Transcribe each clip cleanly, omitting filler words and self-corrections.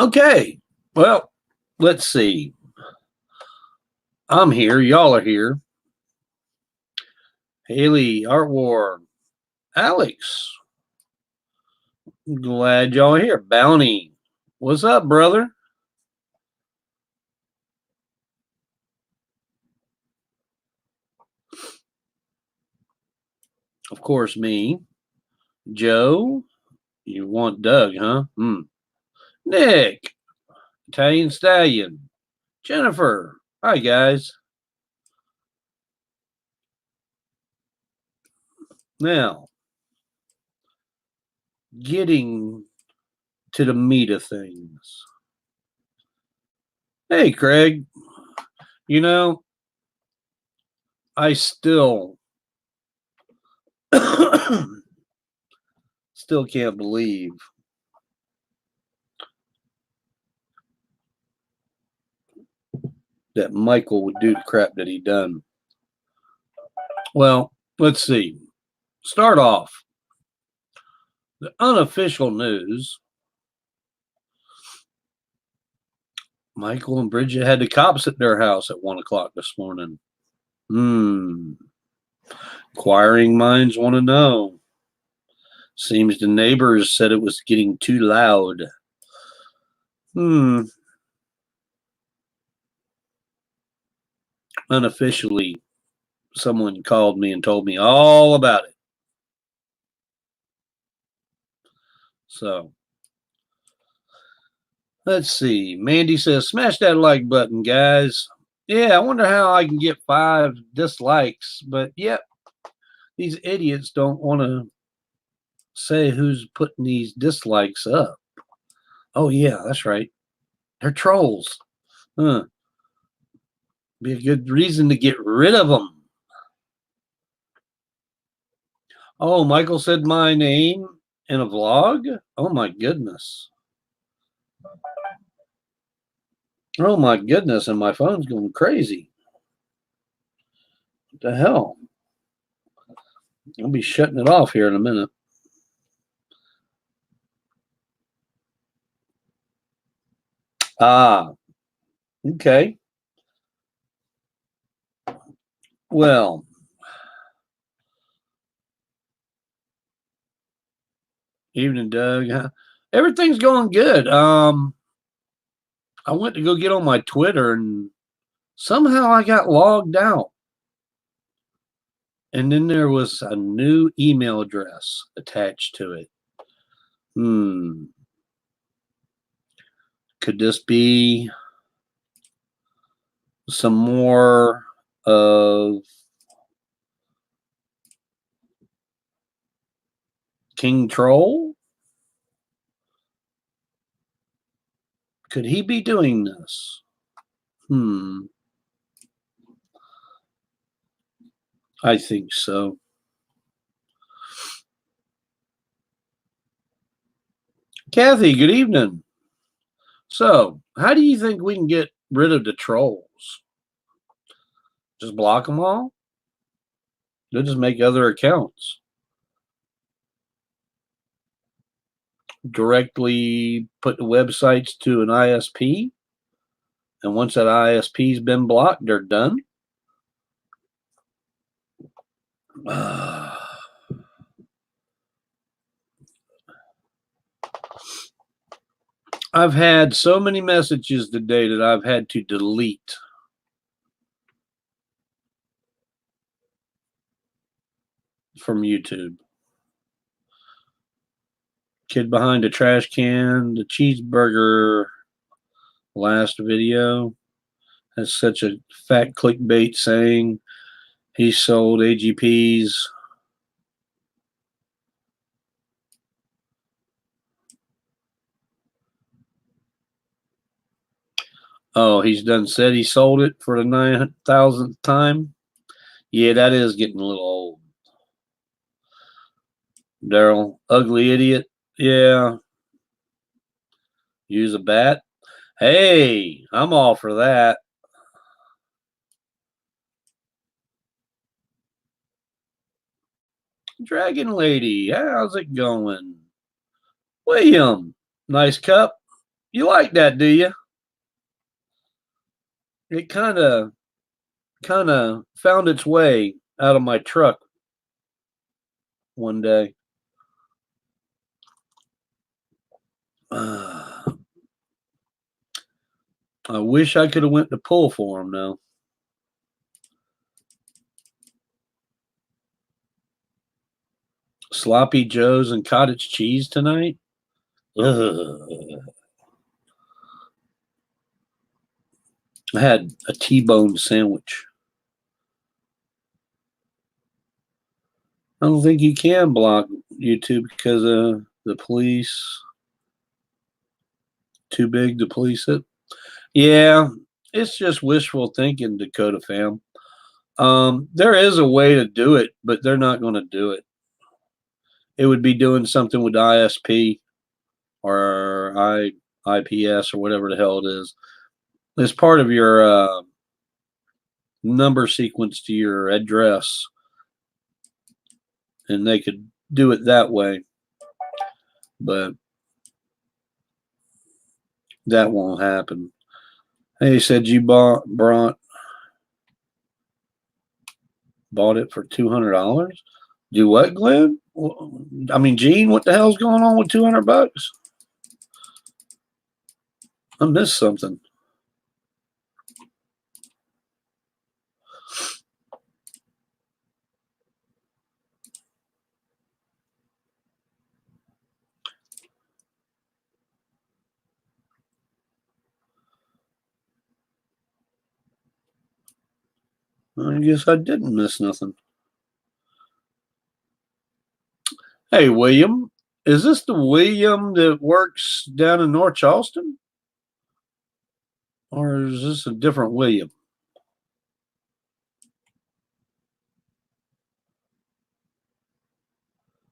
Okay, well, let's see. I'm here. Y'all are here. Haley, Art War, Alex. Glad y'all are here. Bounty, what's up, brother? Of course, me. Joe, you want Doug, huh? Nick, Italian Stallion, Jennifer. Hi, guys. Now, getting to the meat of things. Hey, Craig. You know, I still still can't believe that Michael would do the crap that he done. Well, let's see. Start off. The unofficial news. Michael and Bridget had the cops at their house at 1 o'clock this morning. Inquiring minds want to know. Seems the neighbors said it was getting too loud. Unofficially, someone called me and told me all about it. So, let's see. Mandy says, smash that like button, guys. Yeah, I wonder how I can get 5 dislikes. But, yep, these idiots don't want to say who's putting these dislikes up. Oh, yeah, that's right. They're trolls. Be a good reason to get rid of them. Oh, Michael said my name in a vlog? Oh, my goodness. Oh, my goodness, and my phone's going crazy. What the hell? I'll be shutting it off here in a minute. Okay. Well, evening, Doug. Everything's going good. I went to go get on my Twitter and somehow I got logged out. And then there was a new email address attached to it. Could this be some more of King Troll? Could he be doing this? I think so. Kathy, good evening. So, how do you think we can get rid of the trolls? Just block them all? They'll just make other accounts. Directly put the websites to an ISP. And once that ISP's been blocked, they're done. I've had so many messages today that I've had to delete. From YouTube. Kid behind a trash can, the cheeseburger last video has such a fat clickbait saying he sold AGPs. Oh, he's done said he sold it for the 9,000th time. Yeah, that is getting a little old. Daryl, ugly idiot. Yeah. Use a bat. Hey, I'm all for that. Dragon Lady, how's it going? William, nice cup. You like that, do you? It kind of found its way out of my truck one day. I wish I could have went to pull for him though. Sloppy Joes and cottage cheese tonight. Ugh. I had a T-bone sandwich. I don't think you can block YouTube because of the police. Too big to police it. Yeah, it's just wishful thinking, Dakota fam. There is a way to do it, but they're not going to do it. It would be doing something with ISP or IPS or whatever the hell it is. It's part of your number sequence to your address, and they could do it that way, but that won't happen. Hey, said you bought it for $200. Do what, Glenn? I mean, Gene, what the hell's going on with $200? I missed something. I guess I didn't miss nothing. Hey, William, is this the William that works down in North Charleston? Or is this a different William?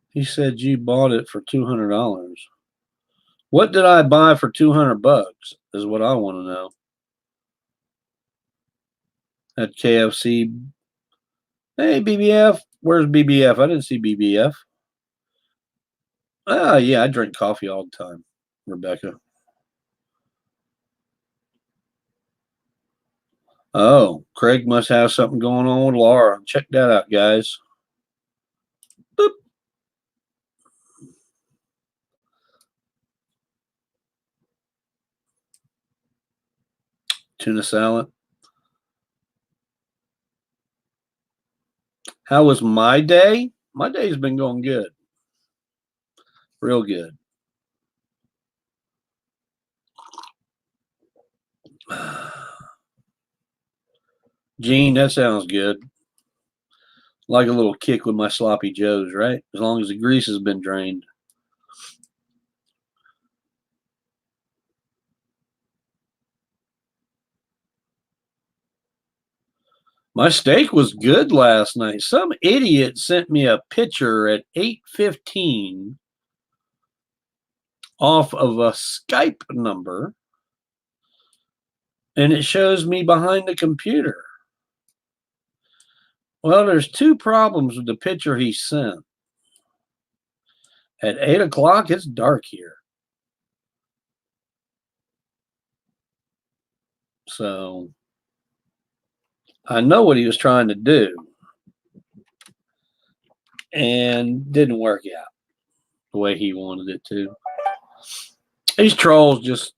He said you bought it for $200. What did I buy for $200? Is what I want to know. At KFC. Hey, BBF. Where's BBF? I didn't see BBF. Ah, yeah, I drink coffee all the time, Rebecca. Oh, Craig must have something going on with Laura. Check that out, guys. Boop. Tuna salad. How was my day? My day's been going good. Real good. Gene, that sounds good. Like a little kick with my sloppy joes, right? As long as the grease has been drained. My steak was good last night. Some idiot sent me a picture at 8:15 off of a Skype number, and it shows me behind the computer. Well, there's two problems with the picture he sent. At 8 o'clock, it's dark here. So I know what he was trying to do, and didn't work out the way he wanted it to. These trolls just,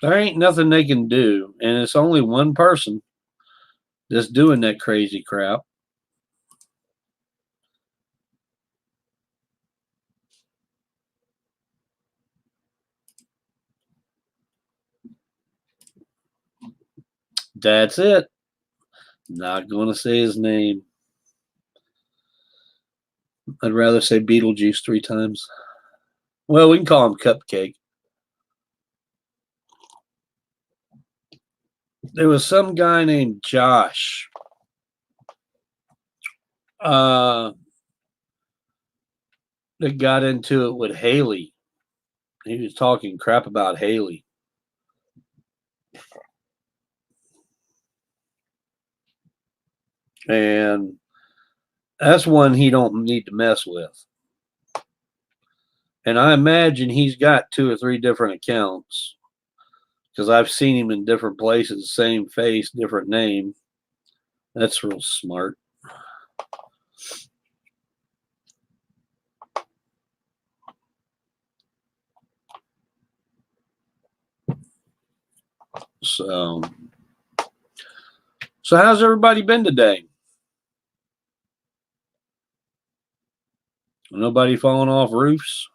there ain't nothing they can do, and it's only one person that's doing that crazy crap. That's it. Not going to say his name. I'd rather say Beetlejuice 3 times. Well, we can call him Cupcake. There was some guy named Josh. That got into it with Haley. He was talking crap about Haley. And that's one he don't need to mess with. And I imagine he's got 2 or 3 different accounts because I've seen him in different places, same face, different name. That's real smart. So how's everybody been today? Nobody falling off roofs?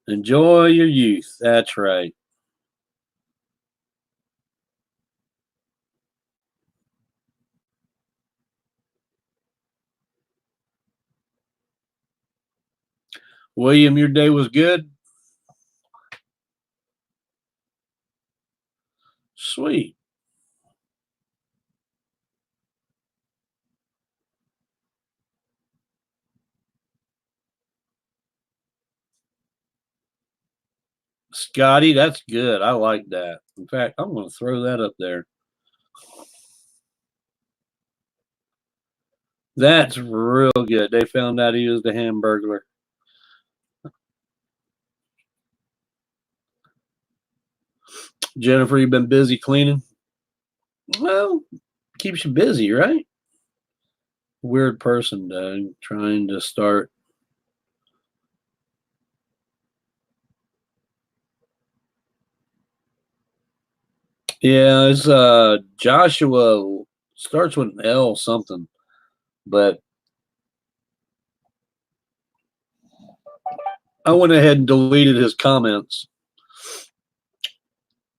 Enjoy your youth. That's right. William, your day was good? Sweet. Scotty, that's good. I like that. In fact, I'm going to throw that up there. That's real good. They found out he was the Hamburglar. Jennifer, you've been busy cleaning? Well, keeps you busy, right? Weird person, Doug, trying to start. Yeah, it's Joshua, starts with an L something, but I went ahead and deleted his comments.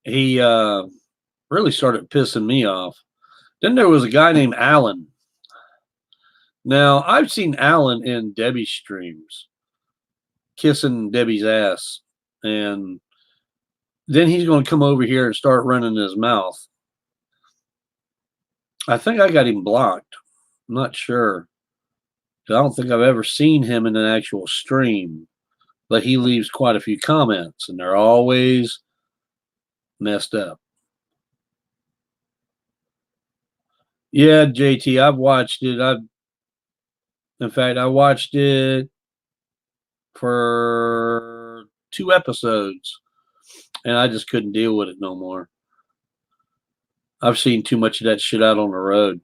He really started pissing me off. Then there was a guy named Alan. Now, I've seen Alan in Debbie's streams kissing Debbie's ass, and then he's going to come over here and start running his mouth. I think I got him blocked. I'm not sure. I don't think I've ever seen him in an actual stream, but he leaves quite a few comments, and they're always messed up. Yeah, JT, I've watched it. In fact, I watched it for 2 episodes, and I just couldn't deal with it no more. I've seen too much of that shit out on the road.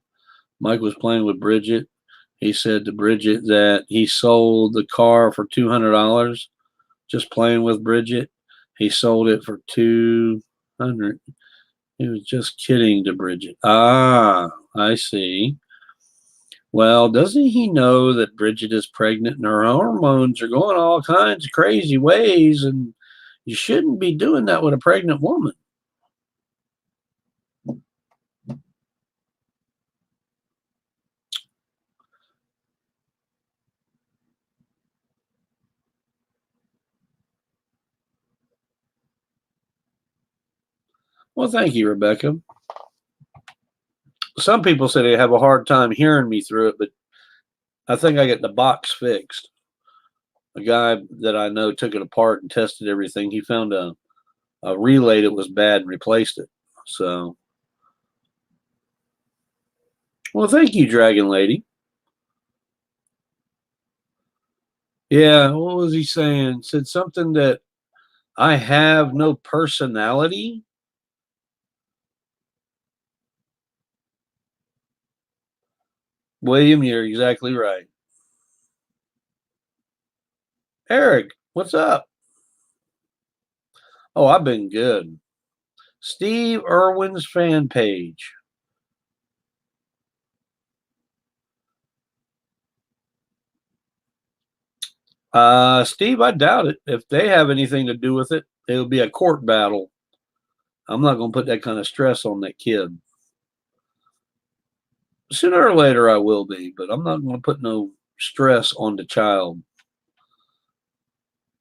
Mike was playing with Bridget. He said to Bridget that he sold the car for $200. Just playing with Bridget, he sold it for $200. He was just kidding to Bridget. Ah, I see. Well, doesn't he know that Bridget is pregnant and her hormones are going all kinds of crazy ways, and you shouldn't be doing that with a pregnant woman? Well, thank you, Rebecca. Some people say they have a hard time hearing me through it, but I think I get the box fixed. A guy that I know took it apart and tested everything. He found a relay that was bad and replaced it. So, well, thank you, Dragon Lady. Yeah, what was he saying? Said something that I have no personality. William, you're exactly right. Eric, what's up? Oh, I've been good. Steve Irwin's fan page. Steve, I doubt it. If they have anything to do with it, it'll be a court battle. I'm not going to put that kind of stress on that kid. Sooner or later, I will be, but I'm not going to put no stress on the child.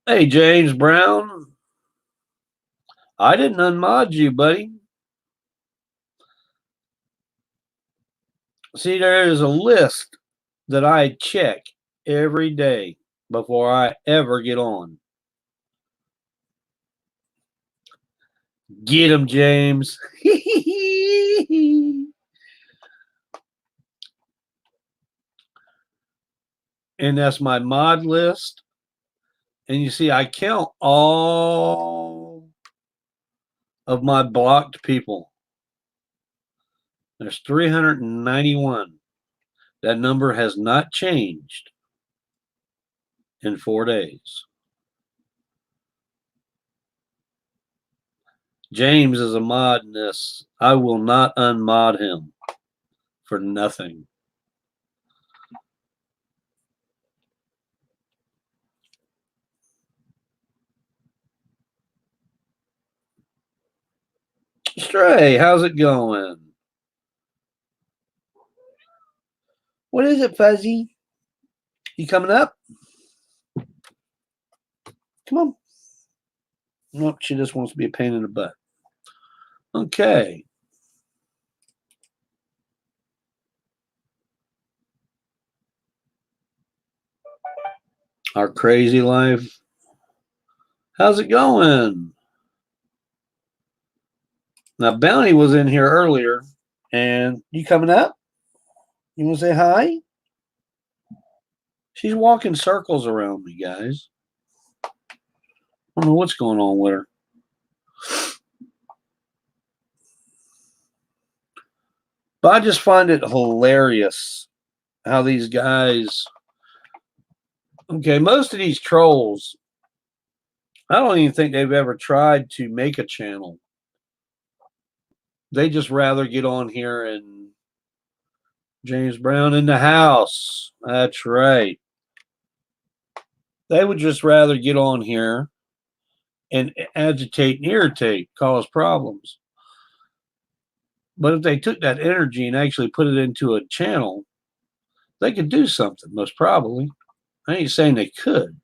Hey, James Brown. I didn't unmod you, buddy. See, there is a list that I check every day before I ever get on. Get him, James. and that's my mod list. And you see, I count all of my blocked people. There's 391. That number has not changed in 4 days. James is a mod in this. I will not unmod him for nothing. Stray, how's it going? What is it, Fuzzy? You coming up? Come on. Nope, she just wants to be a pain in the butt. Okay. Our crazy life. How's it going? Now, Bounty was in here earlier, and you coming up? You want to say hi? She's walking circles around me, guys. I don't know what's going on with her. But I just find it hilarious how these guys. Okay, most of these trolls, I don't even think they've ever tried to make a channel. They just rather get on here and James Brown in the house. That's right. They would just rather get on here and agitate and irritate, cause problems. But if they took that energy and actually put it into a channel, they could do something, most probably. I ain't saying they could.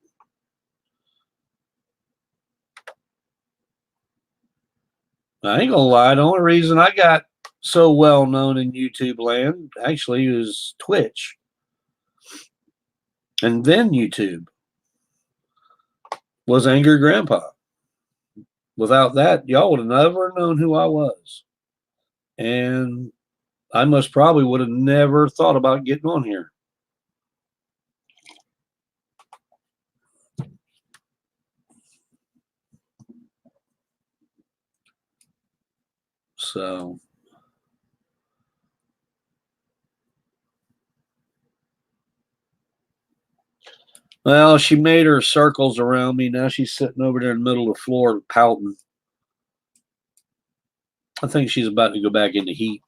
I ain't gonna lie, the only reason I got so well known in YouTube land actually was Twitch. And then YouTube was Angry Grandpa. Without that, y'all would have never known who I was. And I most probably would have never thought about getting on here. So, well, she made her circles around me. Now she's sitting over there in the middle of the floor pouting. I think she's about to go back into heat.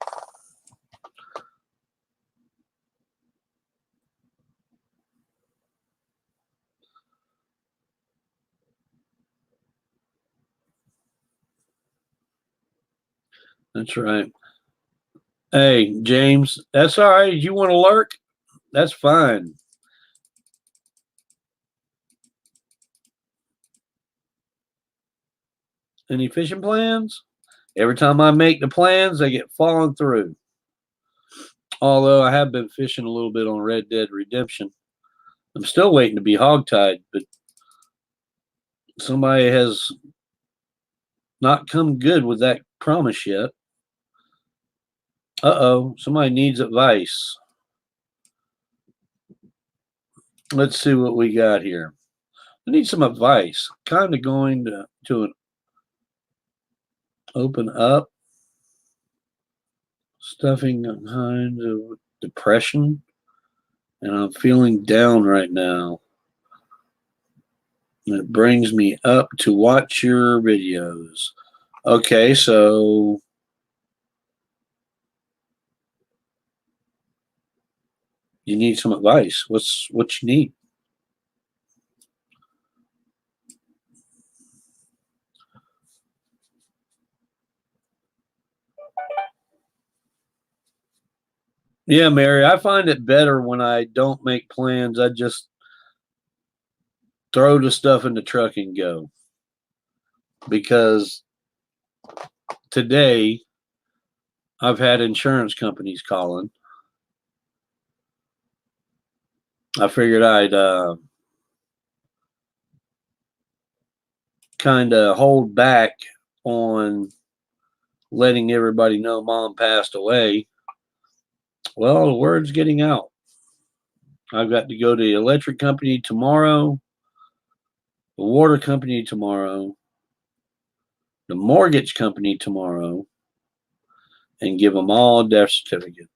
That's right. Hey, James, that's all right. You want to lurk? That's fine. Any fishing plans? Every time I make the plans, they get fallen through. Although I have been fishing a little bit on Red Dead Redemption. I'm still waiting to be hogtied, but somebody has not come good with that promise yet. Uh-oh, somebody needs advice. Let's see what we got here. I need some advice. Kind of going to an open up. Stuffing kind of depression. And I'm feeling down right now. And it brings me up to watch your videos. Okay, so you need some advice. What you need? Yeah, Mary, I find it better when I don't make plans. I just throw the stuff in the truck and go. Because today I've had insurance companies calling. I figured I'd kind of hold back on letting everybody know Mom passed away. Well, the word's getting out. I've got to go to the electric company tomorrow, the water company tomorrow, the mortgage company tomorrow, and give them all a death certificate.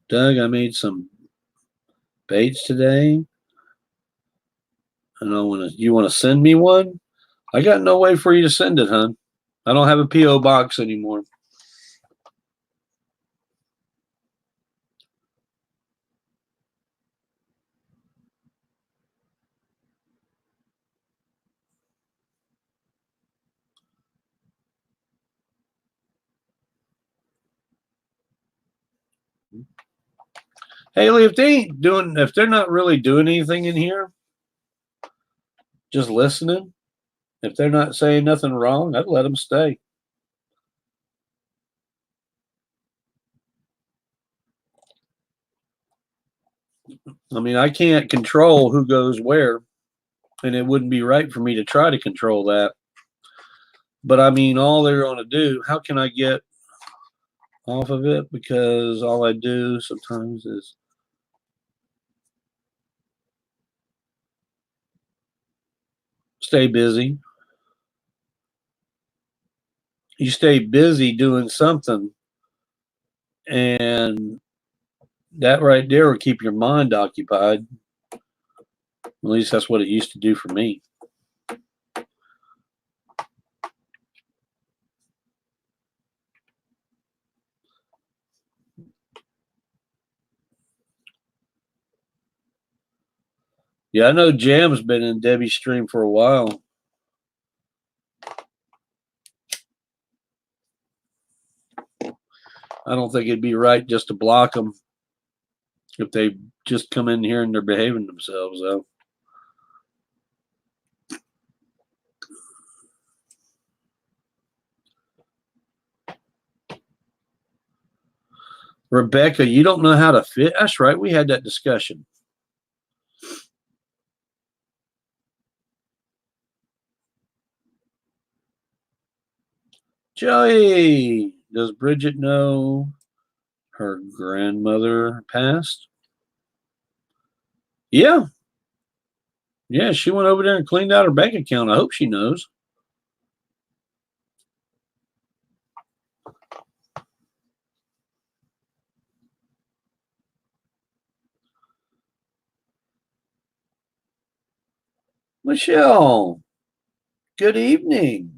Doug, I made some baits today. And you want to send me one? I got no way for you to send it, hon. I don't have a P.O. box anymore. Haley, if they're not really doing anything in here, just listening, if they're not saying nothing wrong, I'd let them stay. I mean, I can't control who goes where, and it wouldn't be right for me to try to control that. But I mean, all they're going to do, how can I get off of it? Because all I do sometimes is stay busy. You stay busy doing something, and that right there will keep your mind occupied. At least that's what it used to do for me. Yeah, I know Jam's been in Debbie's stream for a while. I don't think it'd be right just to block them if they just come in here and they're behaving themselves, though. Rebecca, you don't know how to fit. That's right. We had that discussion. Joey, does Bridget know her grandmother passed? Yeah. Yeah, she went over there and cleaned out her bank account. I hope she knows. Michelle, good evening.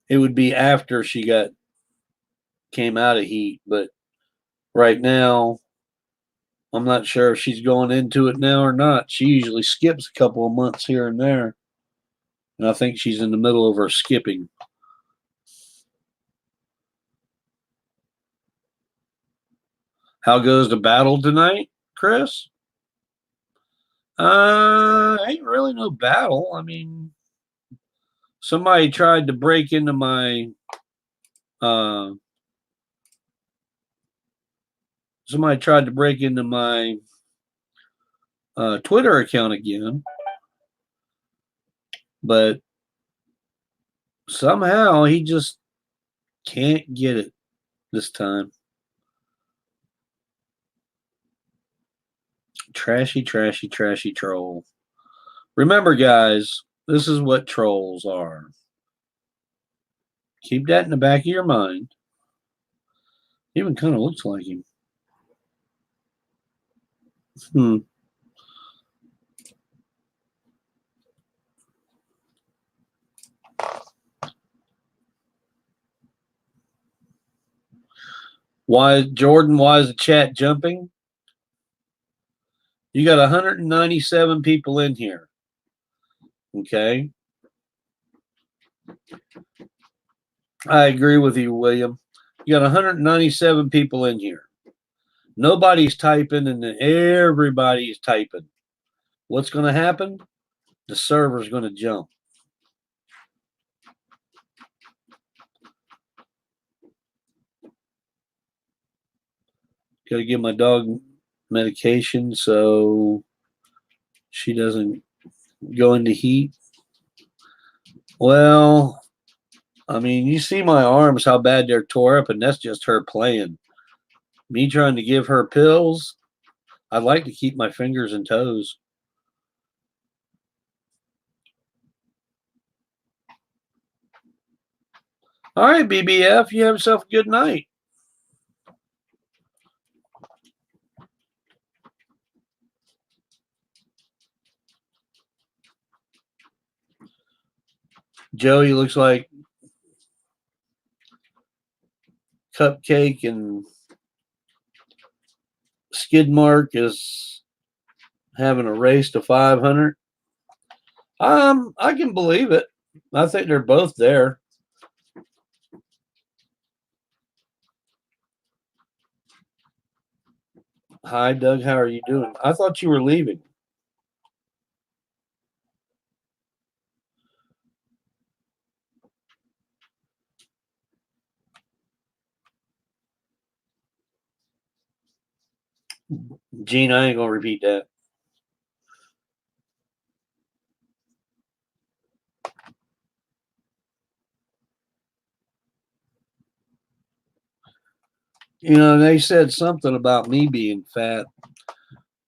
It would be after she came out of heat, but right now I'm not sure if she's going into it now or not. She usually skips a couple of months here and there, and I think she's in the middle of her skipping. How goes the battle tonight, Chris? Ain't really no battle. I mean, somebody tried to break into my uh Twitter account again, but somehow he just can't get it this time. Trashy, trashy, trashy troll. Remember, guys, this is what trolls are. Keep that in the back of your mind. Even kind of looks like him. Why, Jordan? Why is the chat jumping? You got 197 people in here. Okay. I agree with you, William. You got 197 people in here. Nobody's typing and everybody's typing. What's going to happen? The server's going to jump. Got to give my dog medication so she doesn't go into heat. Well, I mean, you see my arms, how bad they're tore up, and that's just her playing. Me trying to give her pills, I'd like to keep my fingers and toes. All right, BBF, you have yourself a good night. Joey looks like Cupcake and Skidmark is having a race to 500. I can believe it. I think they're both there. Hi, Doug. How are you doing? I thought you were leaving. Gene, I ain't gonna repeat that. You know, they said something about me being fat.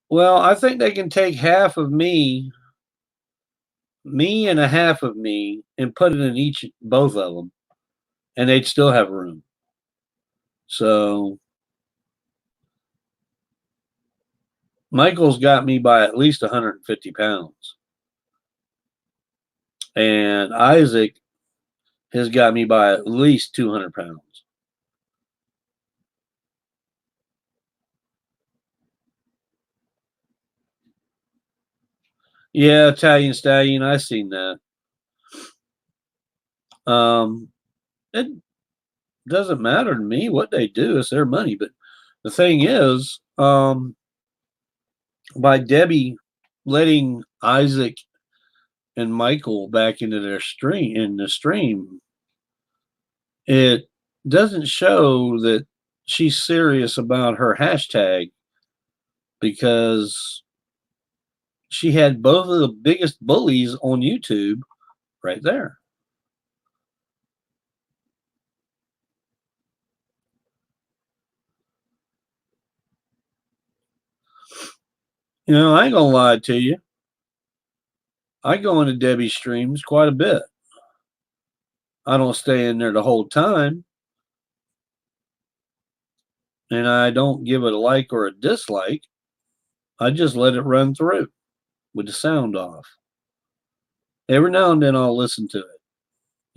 Well, I think they can take half of me and a half of me, and put it in both of them, and they'd still have room. So Michael's got me by at least 150 pounds, and Isaac has got me by at least 200 pounds. Yeah, Italian Stallion, I seen that. It doesn't matter to me what they do; it's their money. But the thing is, by Debbie letting Isaac and Michael back into the stream, it doesn't show that she's serious about her hashtag, because she had both of the biggest bullies on YouTube right there. You know, I ain't gonna lie to you. I go into Debbie's streams quite a bit. I don't stay in there the whole time, and I don't give it a like or a dislike. I just let it run through with the sound off. Every now and then I'll listen to it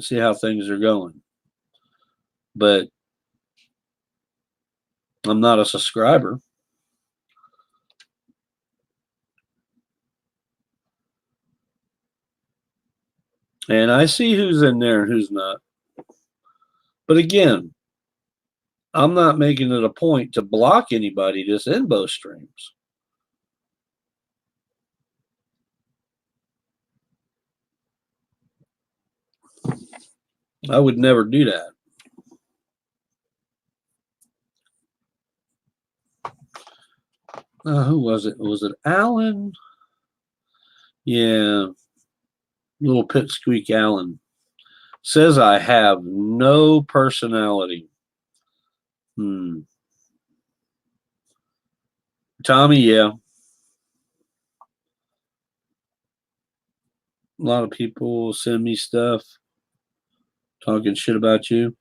to see how things are going. But I'm not a subscriber. And I see who's in there and who's not. But again, I'm not making it a point to block anybody that's in both streams. I would never do that. Who was it? Was it Alan? Yeah, little pipsqueak Alan says I have no personality. Tommy, yeah. A lot of people send me stuff talking shit about you.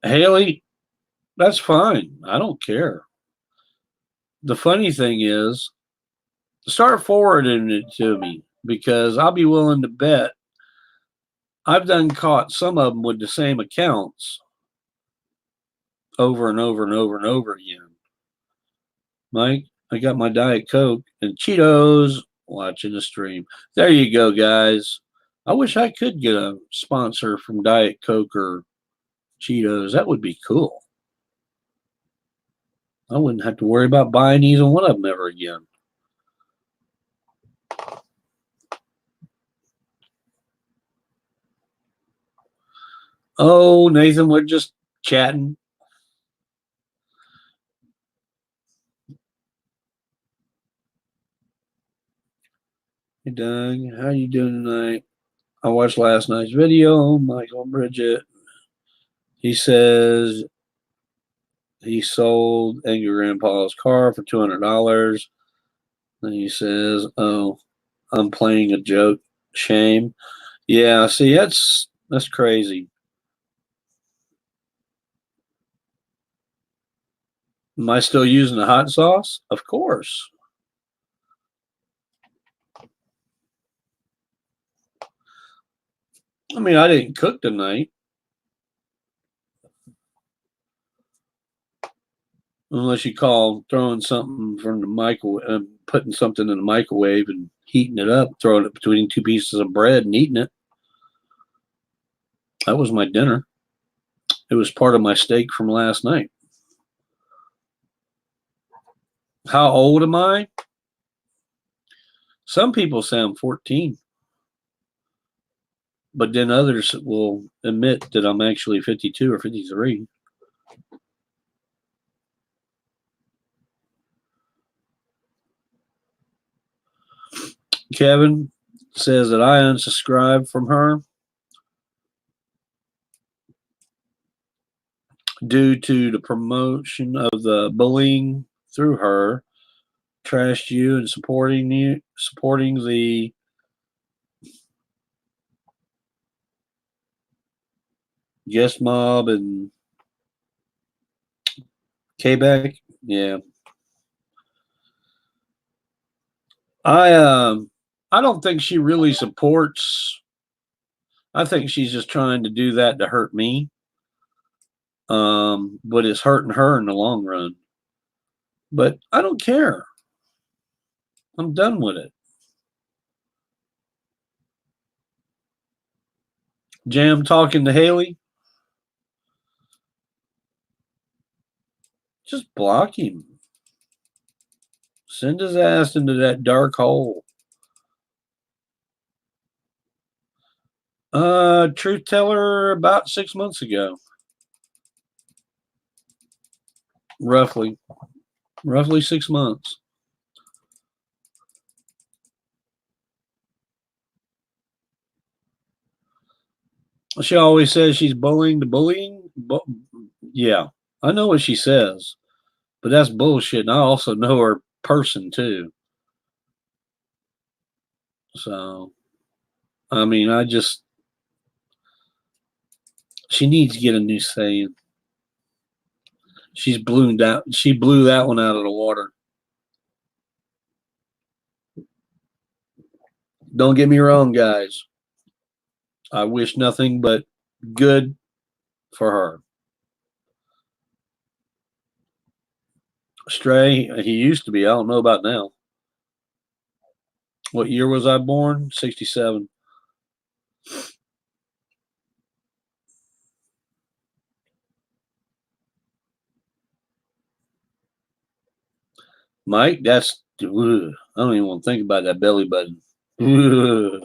Haley, that's fine. I don't care. The funny thing is, start forwarding it to me, because I'll be willing to bet I've done caught some of them with the same accounts over and over and over and over again. Mike, I got my Diet Coke and Cheetos watching the stream. There you go, guys. I wish I could get a sponsor from Diet Coke or Cheetos. That would be cool. I wouldn't have to worry about buying either one of them ever again. Oh, Nathan, we're just chatting. Hey Doug, how you doing tonight? I watched last night's video. Michael Bridget. He says he sold Angry Grandpa's car for $200. And he says, "Oh, I'm playing a joke. Shame." Yeah, see, that's crazy. Am I still using the hot sauce? Of course. I mean, I didn't cook tonight. Unless you call throwing something from the microwave, putting something in the microwave and heating it up, throwing it between two pieces of bread and eating it. That was my dinner. It was part of my steak from last night. How old am I? Some people say I'm 14, but then others will admit that I'm actually 52 or 53. Kevin says that I unsubscribed from her due to the promotion of the bullying through her, trashed you and supporting the guest mob and Quebec. Yeah, I I don't think she really supports. I think she's just trying to do that to hurt me. But it's hurting her in the long run. But I don't care. I'm done with it. Jam talking to Haley. Just block him. Send his ass into that dark hole. Truth teller about 6 months ago. Roughly 6 months. She always says she's bullying the bullying. Yeah, I know what she says, but that's bullshit. And I also know her person too. So, I mean, she needs to get a new saying. She's ballooned out. She blew that one out of the water. Don't get me wrong, guys. I wish nothing but good for her. Stray, he used to be. I don't know about now. What year was I born? 67. Mike, that's. Ugh, I don't even want to think about that belly button. Ugh.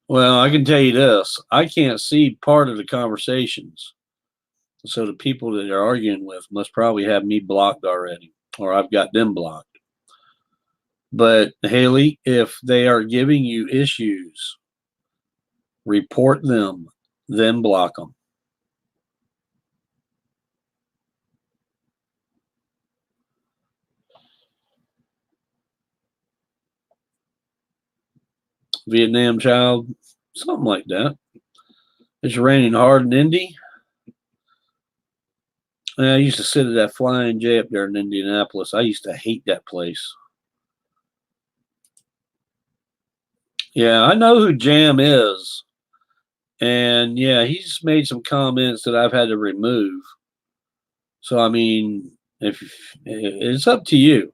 Well, I can tell you this. I can't see part of the conversations. So the people that they're arguing with must probably have me blocked already, or I've got them blocked. But Haley, if they are giving you issues, report them, then block them. Vietnam child, something like that. It's raining hard in Indy. I used to sit at that Flying J up there in Indianapolis. I used to hate that place. Yeah, I know who Jam is. And yeah, he's made some comments that I've had to remove. So I mean, if it's up to you.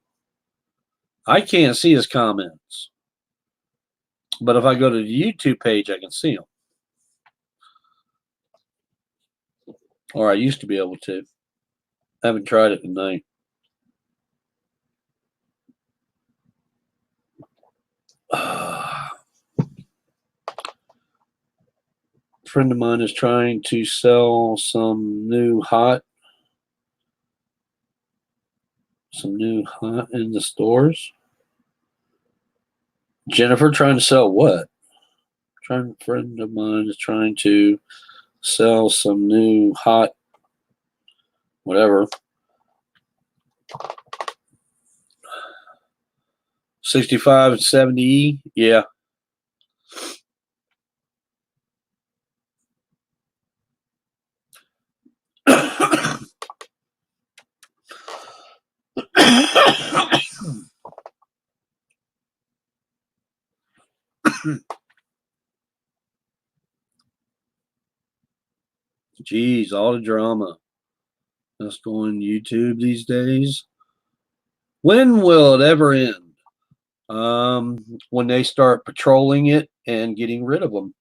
I can't see his comments. But if I go to the YouTube page, I can see them. Or I used to be able to. I haven't tried it tonight. A friend of mine is trying to sell some new hot Some new hot in the stores. Jennifer trying to sell what? A friend of mine is trying to sell some new hot whatever. 65 and 70E. Yeah. Jeez, all the drama that's going on YouTube these days. When will it ever end? When they start patrolling it and getting rid of them.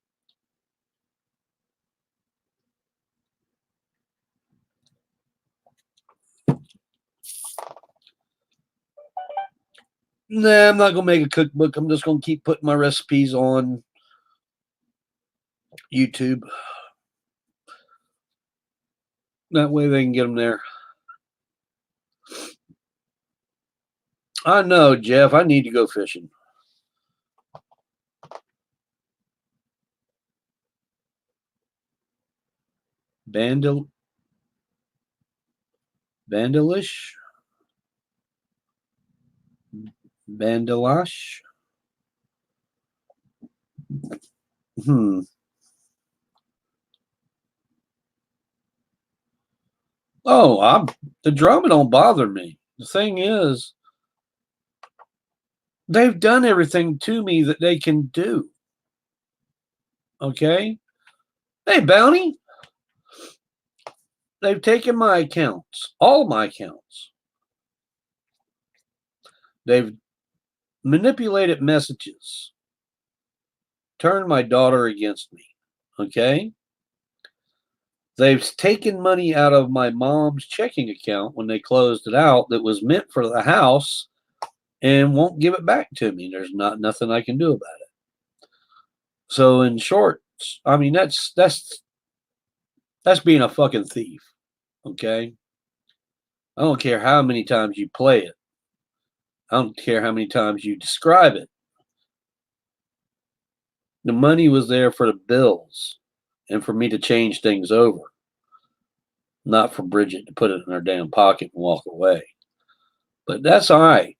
Nah, I'm not gonna make a cookbook. I'm just gonna keep putting my recipes on YouTube. That way they can get them there. I know, Jeff. I need to go fishing. Vandalish? Vandalash? Oh, the drama don't bother me. The thing is, they've done everything to me that they can do. Okay? Hey, Bounty. They've taken my accounts, all my accounts. They've manipulated messages, turned my daughter against me. Okay? They've taken money out of my mom's checking account when they closed it out that was meant for the house and won't give it back to me. There's nothing I can do about it. So in short, I mean that's being a fucking thief. Okay? I don't care how many times you play it. I don't care how many times you describe it. The money was there for the bills and for me to change things over, not for Bridget to put it in her damn pocket and walk away. But that's all right.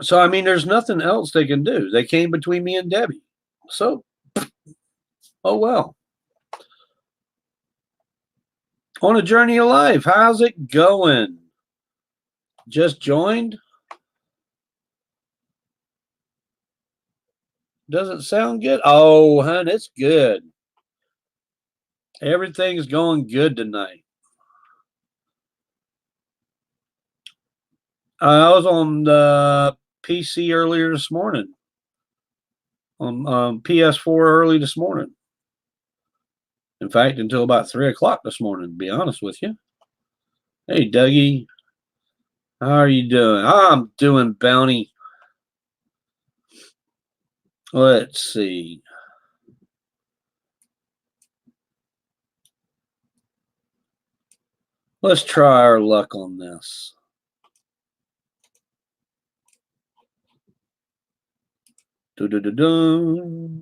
So, I mean, there's nothing else they can do. They came between me and Debbie. So, oh well. On a journey of life, how's it going? Just joined? Doesn't sound good? Oh, hun, it's good. Everything's going good tonight. I was on the PC earlier this morning. On PS4 early this morning. In fact, until about 3 o'clock this morning, to be honest with you. Hey, Dougie. How are you doing? I'm doing Bounty. Let's see. Let's try our luck on this. Do-do-do-do.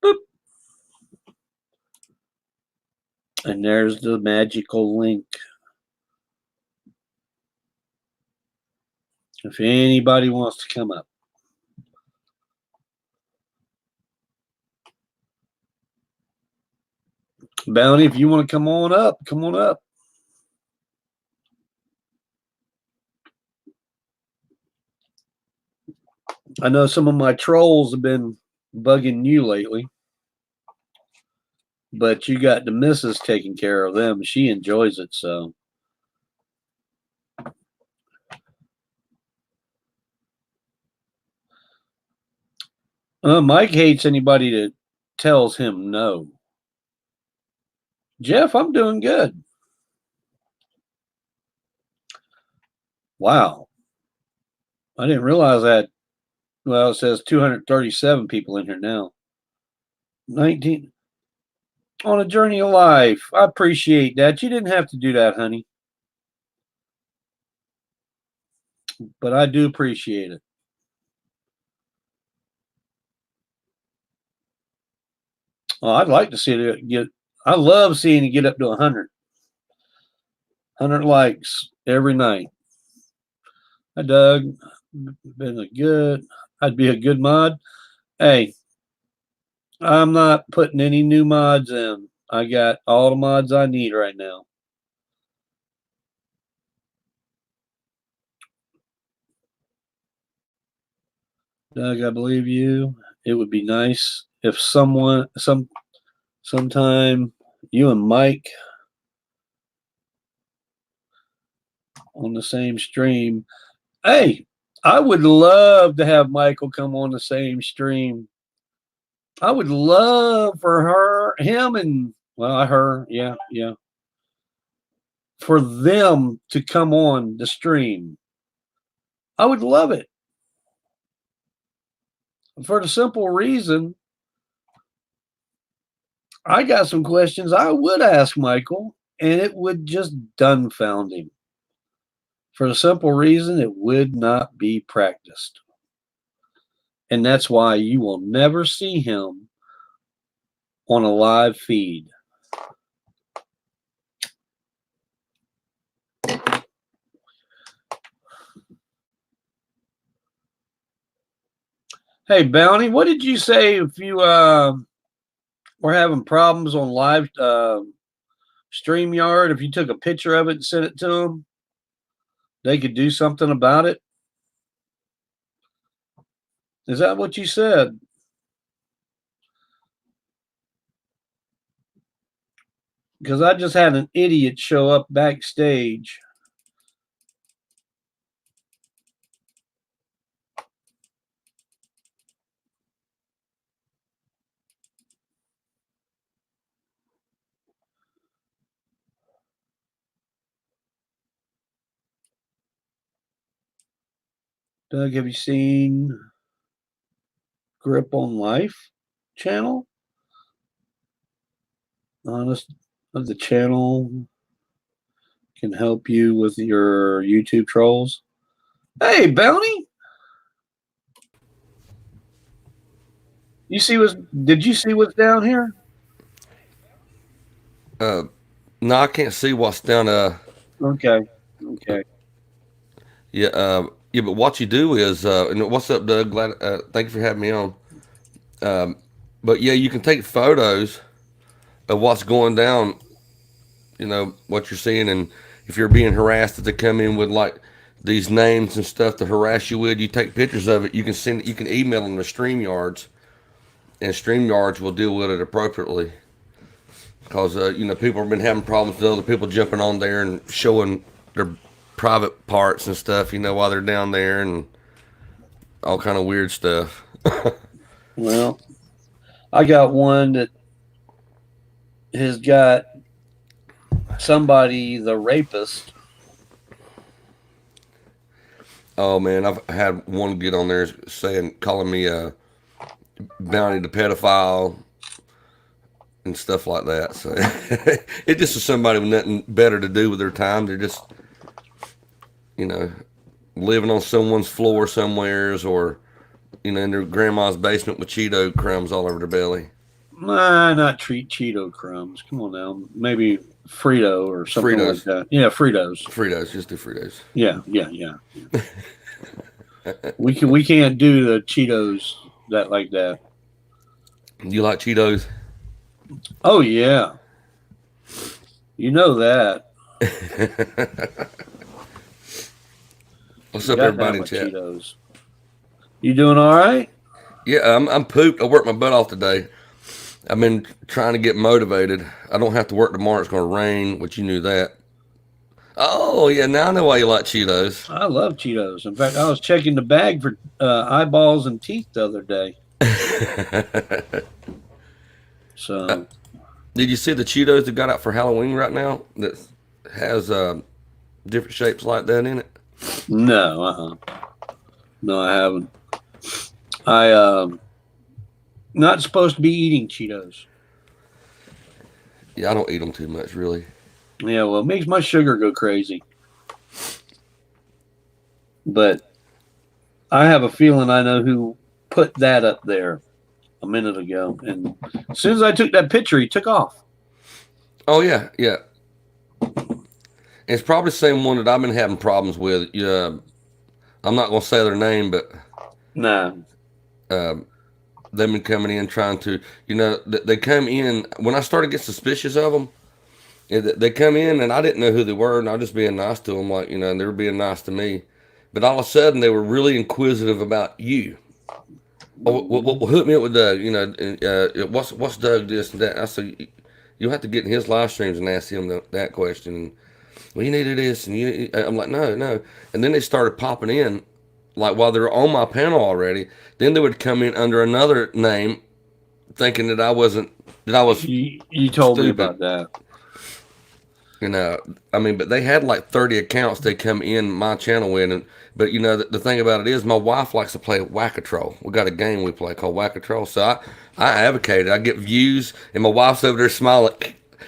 Boop. And there's the magical link. If anybody wants to come up. Bounty, if you want to come on up, come on up. I know some of my trolls have been bugging you lately, but you got the missus taking care of them. She enjoys it, so. Mike hates anybody that tells him no. Jeff, I'm doing good. Wow. I didn't realize that. Well, it says 237 people in here now. 19. on a journey of life. I appreciate that. You didn't have to do that, honey, but I do appreciate it. Oh, I'd like to see it get. I love seeing it get up to 100 likes every night. Hi, Doug. Been a good. I'd be a good mod. Hey, I'm not putting any new mods in. I got all the mods I need right now. Doug, I believe you. It would be nice if sometime you and Mike on the same stream. Hey, I would love to have Michael come on the same stream. I would love for him and her, yeah, for them to come on the stream. I would love it for the simple reason I got some questions I would ask Michael, and it would just dumbfound him. For the simple reason it would not be practiced. And that's why you will never see him on a live feed. Hey, Bounty, what did you say if you were having problems on live StreamYard? If you took a picture of it and sent it to them, they could do something about it? Is that what you said? Because I just had an idiot show up backstage. Doug, have you seen Grip on Life channel? Honest of the channel can help you with your YouTube trolls. Hey, Bounty. Did you see what's down here? No, I can't see what's down. Okay. Yeah. But what you do is, and what's up, Doug? Glad. Thank you for having me on. But yeah, you can take photos of what's going down. What you're seeing, and if you're being harassed, if they come in with like these names and stuff to harass you with, you take pictures of it. You can send it. You can email them to StreamYards, and StreamYards will deal with it appropriately. Because people have been having problems with other people jumping on there and showing their private parts and stuff. While they're down there and all kind of weird stuff. Well, I got one that has got somebody, the rapist. Oh man, I've had one get on there calling me a bounty to pedophile and stuff like that. So it just is somebody with nothing better to do with their time. They're just, you know, living on someone's floor somewheres or, in their grandma's basement with Cheeto crumbs all over their belly. Nah, not treat Cheeto crumbs. Come on now. Maybe Frito or something like Fritos. that. Yeah, Fritos. Fritos. Just do Fritos. Yeah. We can't do the Cheetos that like that. You like Cheetos? Oh yeah. You know that. What's You up, got to have everybody in my chat? Cheetos. You doing all right? Yeah, I'm pooped. I worked my butt off today. I've been trying to get motivated. I don't have to work tomorrow. It's going to rain, which you knew that. Oh, yeah, now I know why you like Cheetos. I love Cheetos. In fact, I was checking the bag for eyeballs and teeth the other day. So, Did you see the Cheetos that got out for Halloween right now that has different shapes like that in it? no, no, I haven't. I not supposed to be eating Cheetos. Yeah, I don't eat them too much, really. Yeah, well, it makes my sugar go crazy. But I have a feeling I know who put that up there a minute ago. And as soon as I took that picture, he took off. Oh yeah, yeah. It's probably the same one that I've been having problems with. Yeah, I'm not gonna say their name, but Nah. um, they've been coming in trying to, they come in when I started to get suspicious of them. They come in and I didn't know who they were, and I was just being nice to them, like and they were being nice to me. But all of a sudden, they were really inquisitive about you. Oh, well, hook me up with Doug. What's Doug this and that. I said, you'll have to get in his live streams and ask him that question. And, well, you needed this, and I'm like, no, no. And then they started popping in, like while they were on my panel already. Then they would come in under another name, thinking that I wasn't, that I was You told me stupid. about that. But they had like 30 accounts they come in my channel with. But the thing about it is, my wife likes to play Whack-A-Troll. We got a game we play called Whack-A-Troll. So I advocate it. I get views, and my wife's over there smiling,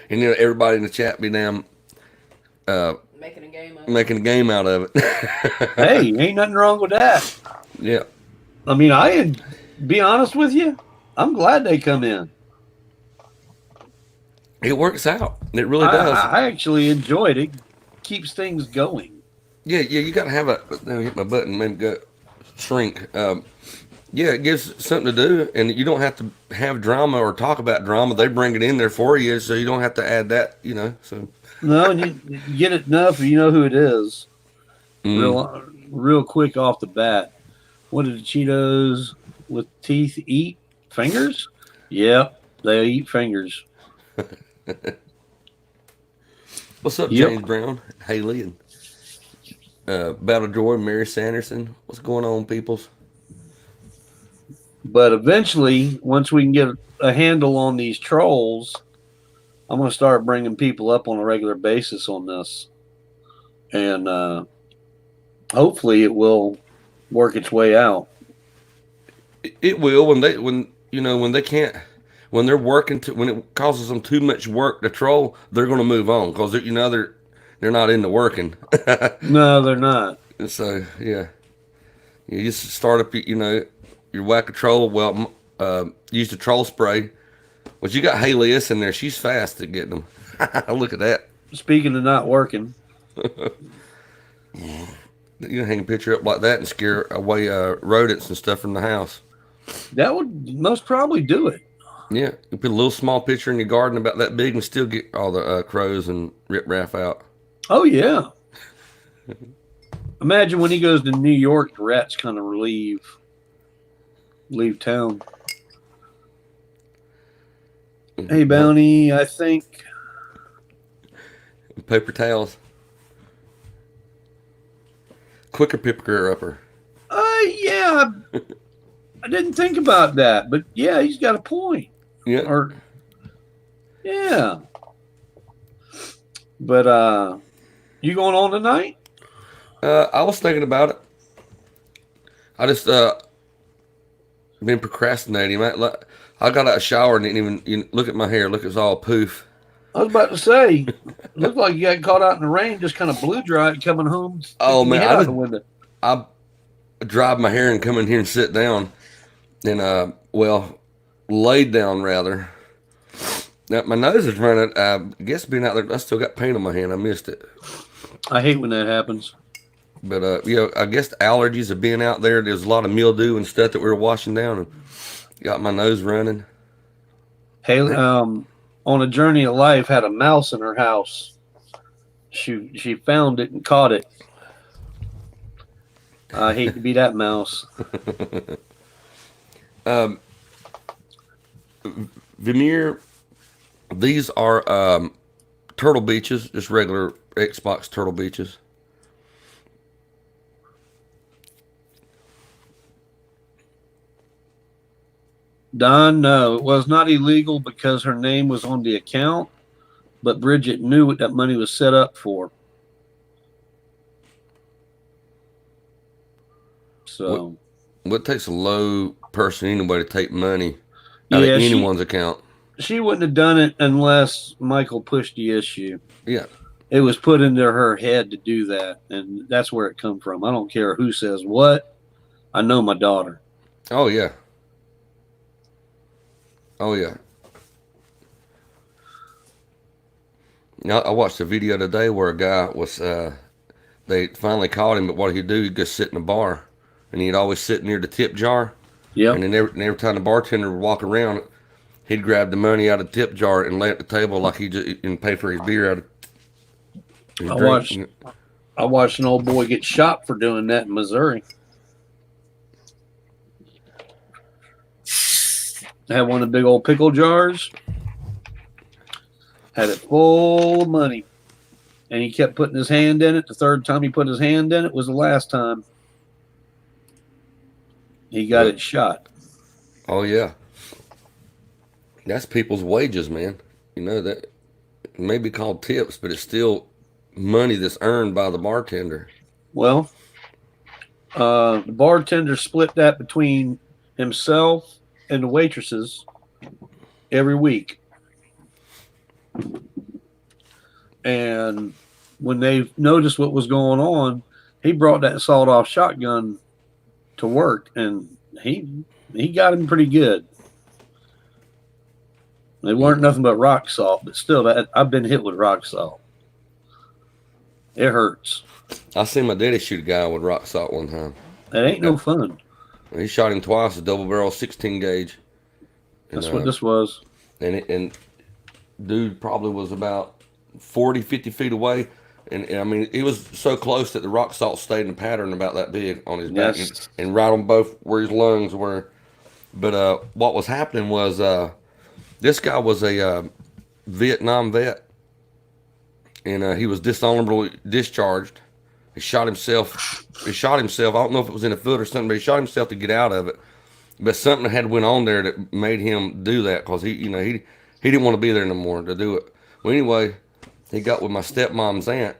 and everybody in the chat be damn making a game out of it. Hey, ain't nothing wrong with that. Yeah. I mean, be honest with you, I'm glad they come in. It works out. It really does. I actually enjoy it. It keeps things going. Yeah, you got to have let me hit my button, maybe go shrink. Yeah, it gives something to do, and you don't have to have drama or talk about drama. They bring it in there for you, so you don't have to add that, So No, and you get it enough, you know who it is. Real quick off the bat. What did the Cheetos with teeth eat? Fingers? Yep, they eat fingers. What's up, James Brown, Haley, and Battle Joy, Mary Sanderson? What's going on, peoples? But eventually, once we can get a handle on these trolls, I'm going to start bringing people up on a regular basis on this. And hopefully it will work its way out. It will when they can't, when they're working when it causes them too much work to troll, they're going to move on because they're not into working. No, they're not. And so yeah, you just start up your Whack-A-Troll. Well, use the troll spray. Well, you got Haley in there. She's fast at getting them. Look at that. Speaking of not working. You hang a picture up like that and scare away rodents and stuff from the house. That would most probably do it. Yeah, you put a little small picture in your garden about that big and still get all the crows and riprap out. Oh, yeah. Imagine when he goes to New York, the rats kind of leave town. Hey, Bounty, I think. Paper towels. Quicker picker upper. Yeah. I didn't think about that, but yeah, he's got a point. Yeah. Yeah. But you going on tonight? I was thinking about it. I just been procrastinating. I got out of the shower and didn't even look at my hair. Look, it's all poof. I was about to say, looked like you got caught out in the rain, just kind of blew dry coming home. Oh man, out the window. I dried my hair and come in here and sit down, and laid down rather. Now my nose is running. I guess being out there, I still got paint on my hand. I missed it. I hate when that happens. But I guess the allergies of being out there. There's a lot of mildew and stuff that we were washing down, and got my nose running. Hey, on a journey of life, had a mouse in her house. She found it and caught it. I hate to be that mouse. Vermeer, these are Turtle Beaches, just regular Xbox Turtle Beaches. Don, no, it was not illegal because her name was on the account, but Bridget knew what that money was set up for. So, what takes a low person anyway to take money out of anyone's account? she wouldn't have done it unless Michael pushed the issue. Yeah. It was put into her head to do that, and that's where it come from. I don't care who says what. I know my daughter. Oh yeah. Oh yeah. I watched a video today where a guy was. They finally caught him, but what he'd do, he'd just sit in a bar, and he'd always sit near the tip jar. Yep. And then every time the bartender would walk around, he'd grab the money out of the tip jar and lay it at the table like he just and pay for his beer out of his drink. I watched an old boy get shot for doing that in Missouri. Had one of the big old pickle jars. Had it full of money. And he kept putting his hand in it. The third time he put his hand in it was the last time he got it shot. Oh yeah. That's people's wages, man. You know, that it may be called tips, but it's still money that's earned by the bartender. Well, the bartender split that between himself and the waitresses every week. And when they noticed what was going on, he brought that sawed-off shotgun to work, and he got him pretty good. They weren't nothing but rock salt, but still, I've been hit with rock salt. It hurts. I seen my daddy shoot a guy with rock salt one time. It ain't no fun. He shot him twice, a double barrel 16 gauge. That's what this was. And dude probably was about 40, 50 feet away. And I mean, he was so close that the rock salt stayed in a pattern about that big on his back and right on both where his lungs were. But what was happening was this guy was a Vietnam vet, and he was dishonorably discharged. He shot himself. I don't know if it was in the foot or something, but he shot himself to get out of it. But something had went on there that made him do that because he didn't want to be there no more to do it. Well, anyway, he got with my stepmom's aunt,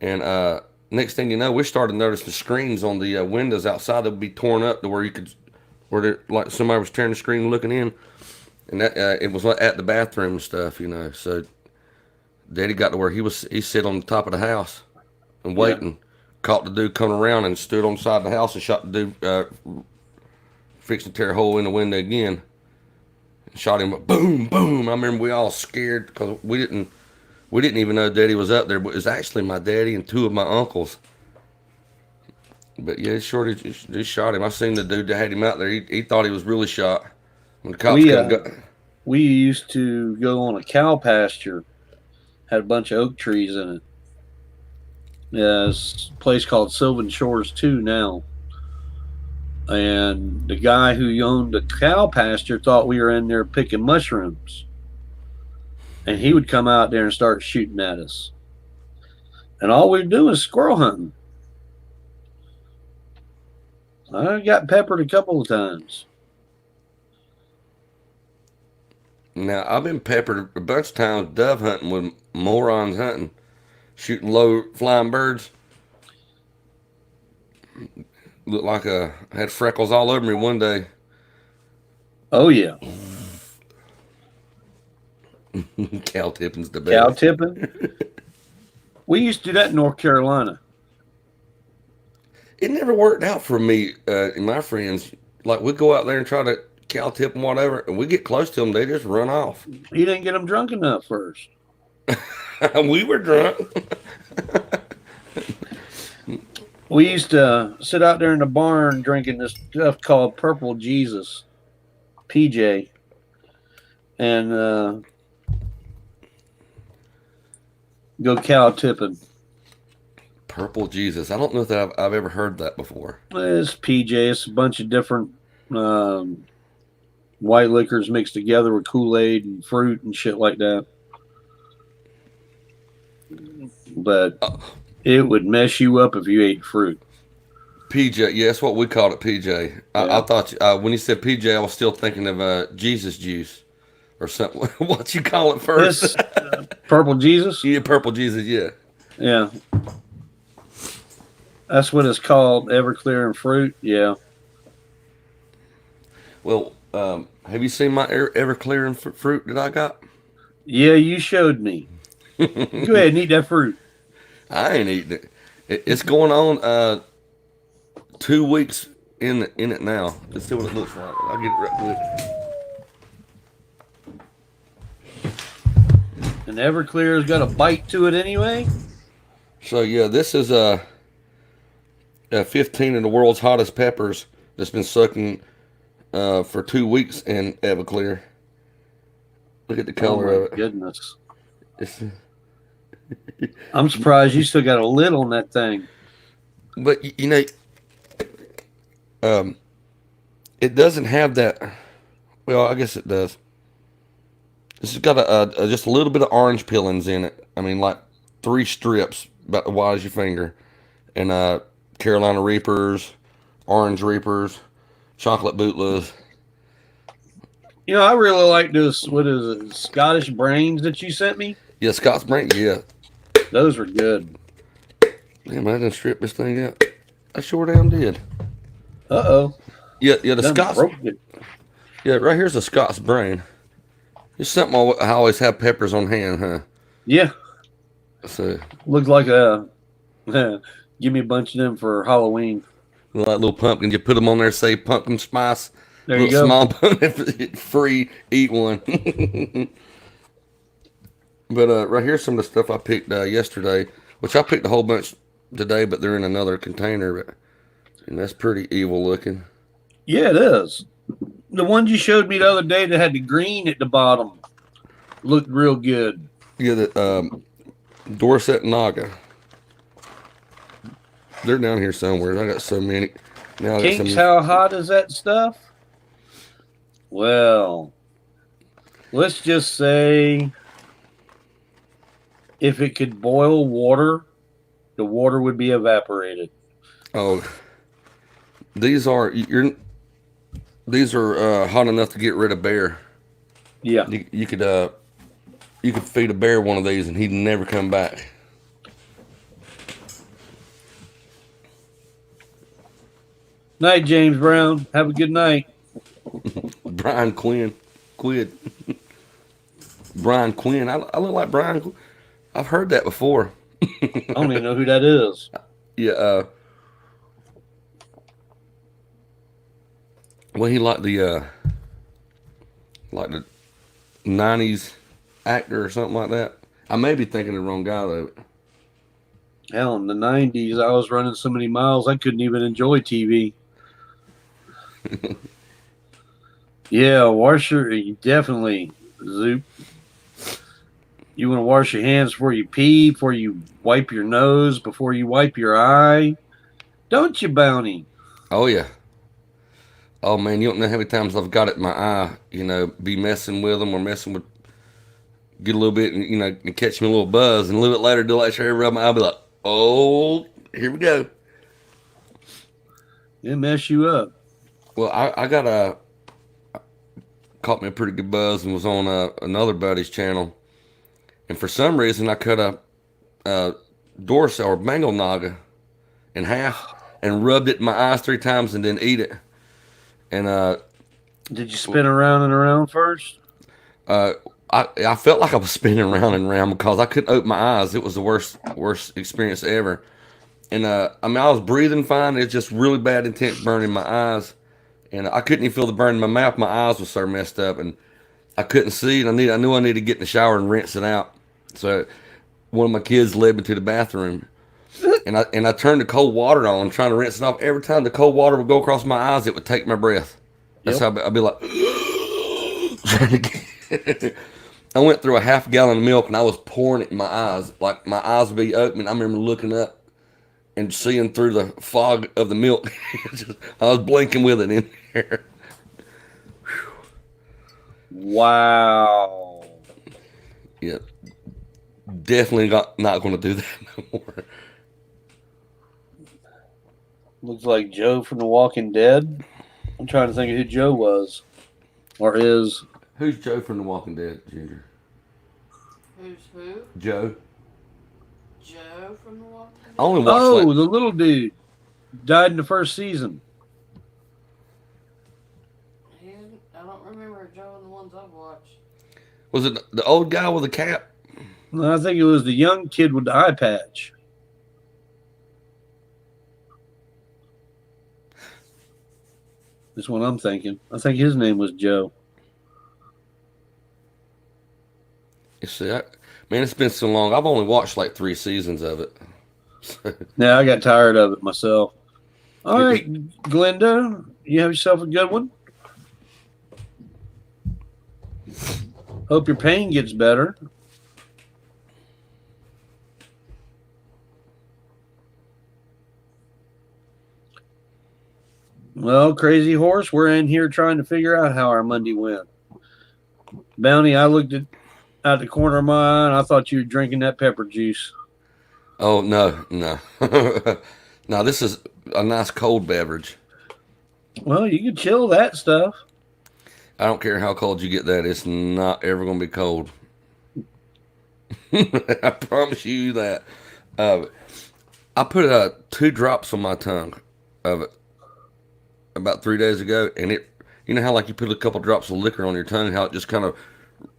and next thing you know, we started noticing the screens on the windows outside that would be torn up to where like somebody was tearing the screen looking in, and that it was at the bathroom and stuff, So Daddy got to where he sit on the top of the house and waiting. Yeah. Caught the dude coming around and stood on the side of the house and shot the dude, fixing to tear a hole in the window again. Shot him, boom, boom. I remember we all scared because we didn't even know Daddy was up there, but it was actually my daddy and two of my uncles. But yeah, just shot him. I seen the dude that had him out there. He thought he was really shot. When the cops we used to go on a cow pasture. Had a bunch of oak trees in it. It's a place called Sylvan Shores 2 now. And the guy who owned the cow pasture thought we were in there picking mushrooms. And he would come out there and start shooting at us. And all we were doing is squirrel hunting. I got peppered a couple of times. Now, I've been peppered a bunch of times dove hunting with morons hunting, shooting low flying birds. Looked like I had freckles all over me one day. Oh, yeah. Cow tipping's the best. Cow tipping? We used to do that in North Carolina. It never worked out for me and my friends. Like, we'd go out there and try to cow tip and whatever, and we get close to them, they just run off. You didn't get them drunk enough first. We were drunk. We used to sit out there in the barn drinking this stuff called Purple Jesus, PJ, and go cow tipping. Purple Jesus. I don't know that I've ever heard that before. It's PJ. It's a bunch of different white liquors mixed together with Kool-Aid and fruit and shit like that. But it would mess you up if you ate fruit. PJ, yeah, that's what we called it, PJ. I thought when you said PJ, I was still thinking of Jesus juice or something. What you call it first? Purple Jesus? Yeah, Purple Jesus, yeah. Yeah. That's what it's called, Everclear and fruit, yeah. Well, Have you seen my ever clearing fruit that I got? Yeah, you showed me. Go ahead and eat that fruit. I ain't eating it. It's going on 2 weeks in it now. Let's see what it looks like. I'll get it right quick. And Everclear's got a bite to it anyway. So yeah, this is 15 of the world's hottest peppers that's been sucking for 2 weeks in Everclear. Look at the Oh color my of it. goodness. It's, I'm surprised you still got a lid on that thing. but you know, it doesn't have that. Well, I guess it does. This has got just a little bit of orange peelings in it. I mean, like 3 strips about the wide as your finger, and Carolina Reapers, Orange Reapers, Chocolate Bootlas. You know, I really like this. What is it? Scottish brains that you sent me? Yeah, Scott's Brink. Yeah. Those were good. Damn, I didn't strip this thing out. I sure damn did. Uh-oh. Yeah, the Done Scott's. broke it. Yeah, right here's a Scott's brain. It's something I always have peppers on hand, huh? Yeah. So, Looks like a give me a bunch of them for Halloween. like little pumpkins, you put them on there, say pumpkin spice. There you Little go. small pumpkin, free, eat one. But right here's some of the stuff I picked yesterday, which I picked a whole bunch today, but they're in another container. And that's pretty evil looking. Yeah, it is. The ones you showed me the other day that had the green at the bottom looked real good. Yeah, the Dorset Naga. They're down here somewhere. I got so many. Now I got Kinks, some. how hot is that stuff? Well, let's just say if it could boil water, the water would be evaporated. Oh, these are hot enough to get rid of bear. Yeah. You could feed a bear one of these and he'd never come back. Night, James Brown. Have a good night. Brian Quinn, quid. Brian Quinn. I look like Brian. I've heard that before. I don't even know who that is. Yeah. Well, he like the '90s actor or something like that. I may be thinking of the wrong guy though. Hell, in the 90s, I was running so many miles, I couldn't even enjoy TV. Yeah, you definitely, Zoop. You want to wash your hands before you pee, before you wipe your nose, before you wipe your eye. Don't you, Bounty? Oh yeah. Oh man, you don't know how many times I've got it in my eye. You know, be messing with them or messing with, get a little bit and and catch me a little buzz, and a little bit later do like sure rub my eye, be like, oh, here we go. It mess you up. Well, I got caught me a pretty good buzz and was on another buddy's channel, and for some reason I cut a Dorset or Bengal Naga in half and rubbed it in my eyes 3 times and then eat it. And did you spin around and around first? I felt like I was spinning around and around because I couldn't open my eyes. It was the worst experience ever. And I mean, I was breathing fine. It's just really bad, intense burn in my eyes, and I couldn't even feel the burn in my mouth. My eyes were so messed up, and I couldn't see. And I knew I needed to get in the shower and rinse it out. So one of my kids led me to the bathroom, and I turned the cold water on, trying to rinse it off. Every time the cold water would go across my eyes, it would take my breath. That's how I'd be like. I went through a half gallon of milk and I was pouring it in my eyes. Like my eyes would be open. I remember looking up and seeing through the fog of the milk. I was blinking with it in there. Wow. Yeah. Definitely not going to do that no more. Looks like Joe from The Walking Dead. I'm trying to think of who Joe was. Or is. Who's Joe from The Walking Dead, Ginger? Who's who? Joe. Joe from The Walking Dead? I only watched Oh, the little dude. Died in the first season. I don't I've watched. Was it the old guy with the cap? I think it was the young kid with the eye patch. That's what I'm thinking. I think his name was Joe. You see, man, it's been so long. I've only watched like 3 seasons of it. Yeah, I got tired of it myself. All right, Glenda, you have yourself a good one. Hope your pain gets better. Well, Crazy Horse, we're in here trying to figure out how our Monday went. Bounty, I looked out the corner of my eye and I thought you were drinking that pepper juice. Oh, no. No, this is a nice cold beverage. Well, you can chill that stuff. I don't care how cold you get that. It's not ever going to be cold. I promise you that. I put 2 drops on my tongue of it about 3 days ago, and it, you know how like you put a couple drops of liquor on your tongue, how it just kind of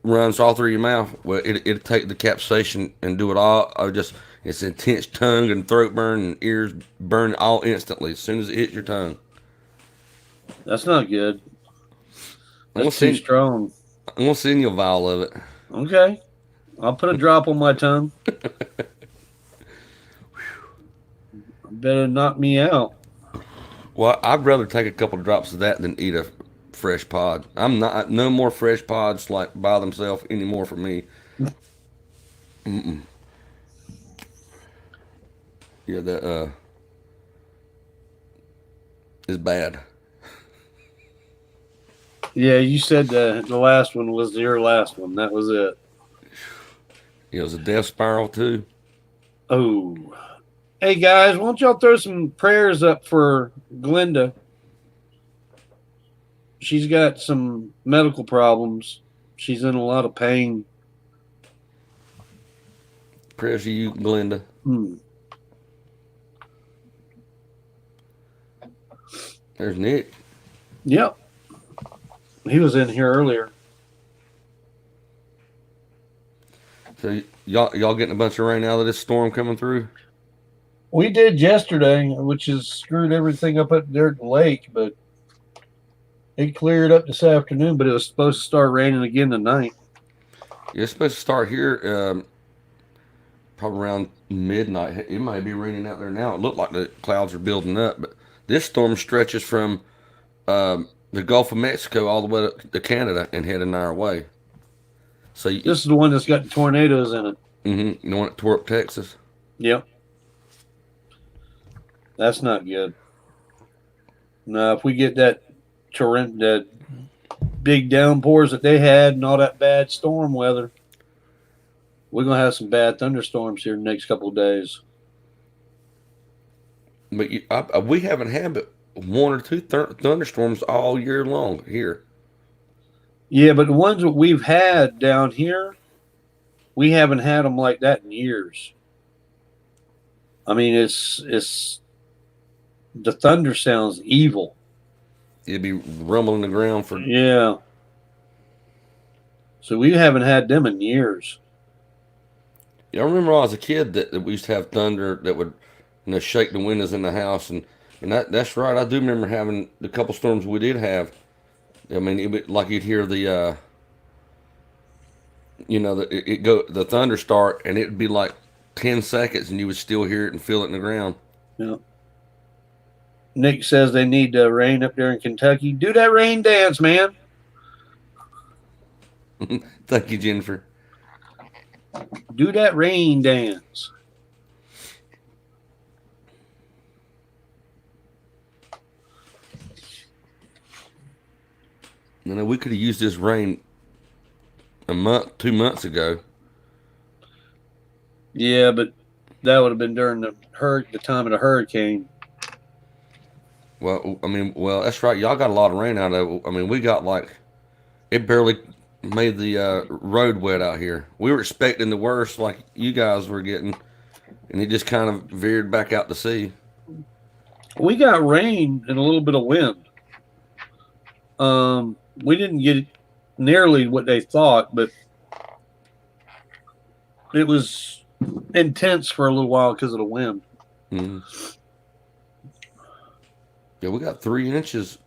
runs all through your mouth? Well, it'll take the capsaicin and do it all. It's intense tongue and throat burn and ears burn all instantly as soon as it hits your tongue. That's not good. I'm That's too strong. I'm gonna send you a vial of it. Okay. I'll put a drop on my tongue. Better knock me out. Well, I'd rather take a couple of drops of that than eat a fresh pod. No more fresh pods like by themselves anymore for me. Mm-mm. Yeah, that is bad. Yeah, you said the last one was your last one. That was it. It was a death spiral too. Oh. Hey, guys, why don't y'all throw some prayers up for Glenda? She's got some medical problems. She's in a lot of pain. Prayers to you, Glenda. There's Nick. Yep. He was in here earlier. So y'all getting a bunch of rain out of this storm coming through? We did yesterday, which has screwed everything up at the lake, but it cleared up this afternoon, but it was supposed to start raining again tonight. Yeah, it's supposed to start here probably around midnight. It might be raining out there now. It looked like the clouds are building up, but this storm stretches from the Gulf of Mexico all the way to Canada and heading our way. So this is the one that's got tornadoes in it. Mm-hmm. The one that tore up Texas. Yep. That's not good. Now, if we get that big downpours that they had and all that bad storm weather, we're going to have some bad thunderstorms here in the next couple of days. But we haven't had but 1 or 2 thunderstorms all year long here. Yeah, but the ones that we've had down here, we haven't had them like that in years. I mean, it's the thunder sounds evil. It'd be rumbling the ground for... Yeah. So we haven't had them in years. Yeah, I remember when I was a kid that we used to have thunder that would, shake the windows in the house, and that's right. I do remember having the couple storms we did have. I mean, like you'd hear the, the thunder start, and it'd be like 10 seconds, and you would still hear it and feel it in the ground. Yeah. Nick says they need rain up there in Kentucky. Do that rain dance, man. Thank you, Jennifer. Do that rain dance. We could have used this rain a month, 2 months ago. Yeah, but that would have been during the time of the hurricane. Well, that's right. Y'all got a lot of rain out of it. I mean, we got it barely made the road wet out here. We were expecting the worst like you guys were getting, and it just kind of veered back out to sea. We got rain and a little bit of wind. We didn't get nearly what they thought, but it was intense for a little while because of the wind. Mm. Yeah, we got 3 inches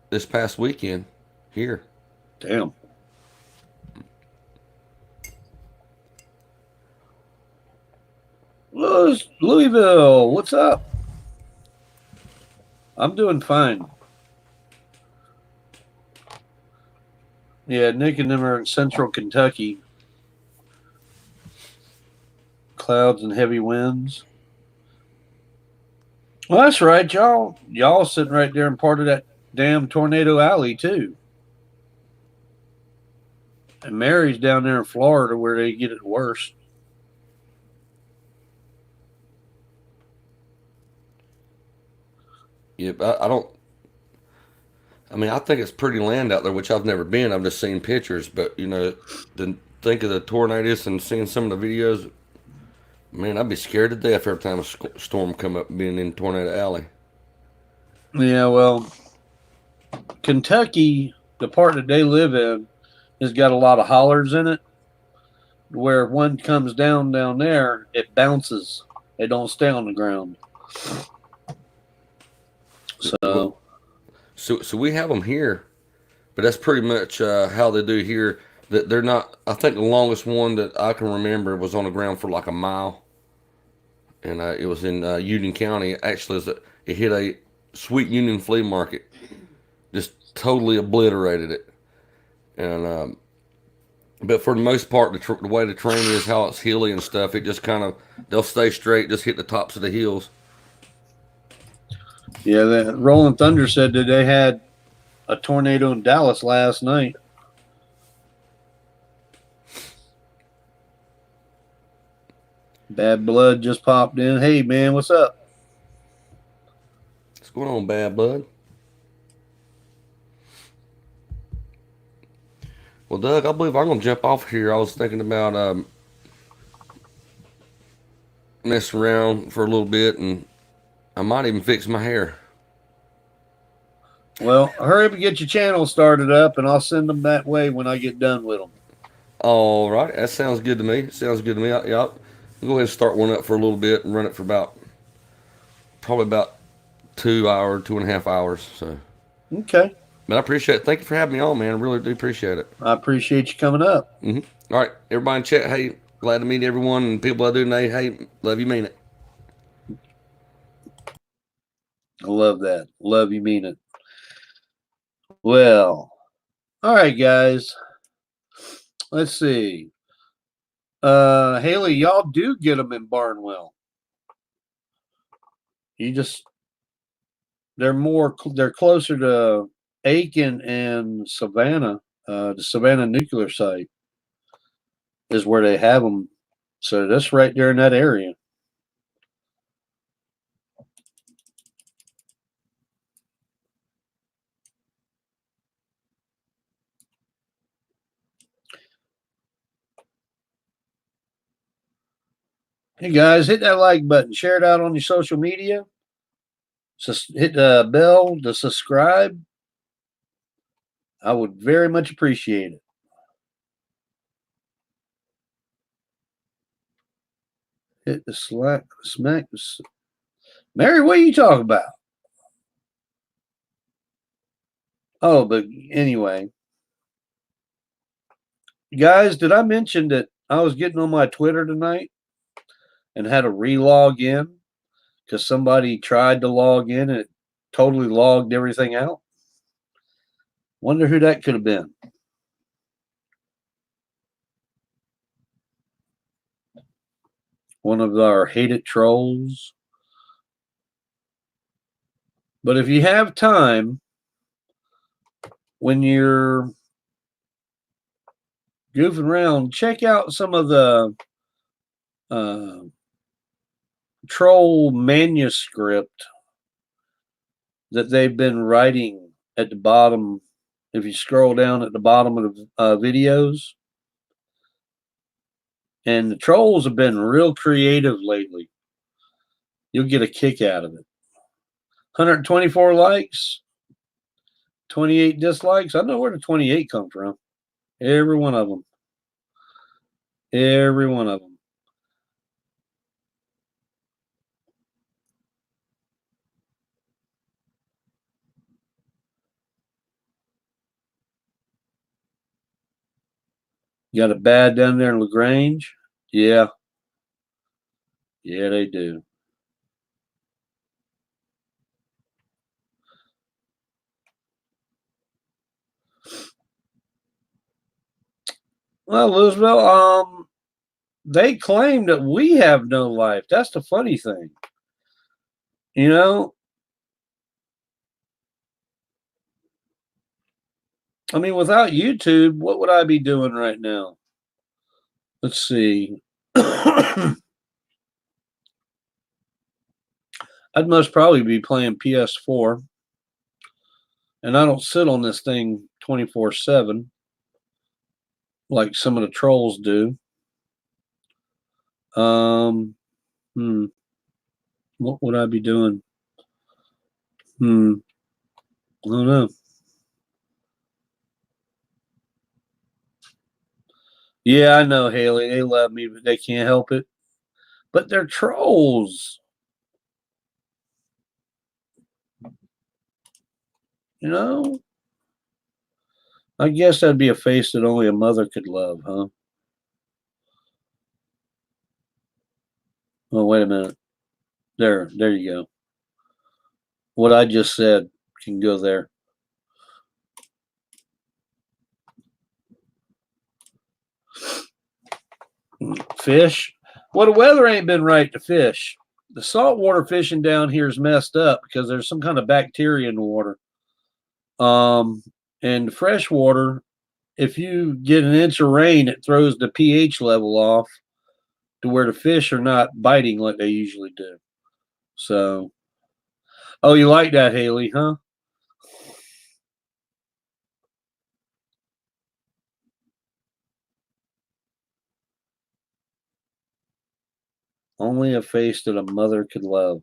this past weekend here. Damn. Louisville, what's up? I'm doing fine. Yeah, Nick and them are in central Kentucky. Clouds and heavy winds. Well, that's right, y'all. Y'all sitting right there in part of that damn tornado alley too. And Mary's down there in Florida where they get it worse. Yep, I don't. I mean, I think it's pretty land out there, which I've never been. I've just seen pictures, but to think of the tornadoes and seeing some of the videos, man, I'd be scared to death every time a storm come up being in Tornado Alley. Yeah, well, Kentucky, the part that they live in, has got a lot of hollers in it. Where one comes down there, it bounces. It don't stay on the ground. So, So we have them here, but that's pretty much how they do here. That they're not. I think the longest one that I can remember was on the ground for like a mile, and it was in Union County. Actually, it hit a Sweet Union flea market, just totally obliterated it. And but for the most part, the way the terrain is, how it's hilly and stuff, it just kind of they'll stay straight, just hit the tops of the hills. yeah, the Rolling Thunder said that they had a tornado in Dallas last night. Bad Blood just popped in. Hey, man, what's up? What's going on, Bad Blood? Well, Doug, I believe I'm going to jump off here. I was thinking about messing around for a little bit, and I might even fix my hair. Well, hurry up and get your channel started up, and I'll send them that way when I get done with them. All right, that sounds good to me. Sounds good to me. I'll go ahead and start one up for a little bit and run it for probably about 2.5 hours. So, Okay. but I appreciate it. Thank you for having me on, man. I really do appreciate it. I appreciate you coming up. All right, everybody in chat. Hey, glad to meet everyone and people I do know. Hey, love you, mean it. I love that. Love you, mean it. Well, all right, guys. Let's see. Haley, y'all do get them in Barnwell. They're closer to Aiken and Savannah. The Savannah nuclear site is where they have them. So that's right there in that area. Hey guys, hit that like button, share it out on your social media. Hit the bell to subscribe. I would very much appreciate it. Hit the smack. Mary, what are you talking about? Oh, but anyway. Guys, did I mention that I was getting on my Twitter tonight and had to re-log in because somebody tried to log in and it totally logged everything out? Wonder who that could have been. One of our hated trolls. But if you have time, when you're goofing around, check out some of the troll manuscript that they've been writing at the bottom. If you scroll down at the bottom of the videos, and the trolls have been real creative lately. You'll get a kick out of it. 124 likes, 28 dislikes. I know where the 28 come from. Every one of them. Every one of them. You got a bad down there in LaGrange? Yeah. Yeah, they do. Well, Louisville, they claim that we have no life. That's the funny thing. You know? I mean, without YouTube, what would I be doing right now? Let's see. I'd most probably be playing PS4. And I don't sit on this thing 24/7 like some of the trolls do. Um, what would I be doing? I don't know. Yeah, I know, Haley. They love me, but they can't help it. But they're trolls. You know? I guess that'd be a face that only a mother could love, huh? Oh, wait a minute. There you go. What I just said can go there. Fish. Well, the weather ain't been right to fish. The saltwater fishing down here is messed up because there's some kind of bacteria in the water. And freshwater, if you get an inch of rain, it throws the pH level off to where the fish are not biting like they usually do. So, oh, you like that, Haley, huh? Only a face that a mother could love.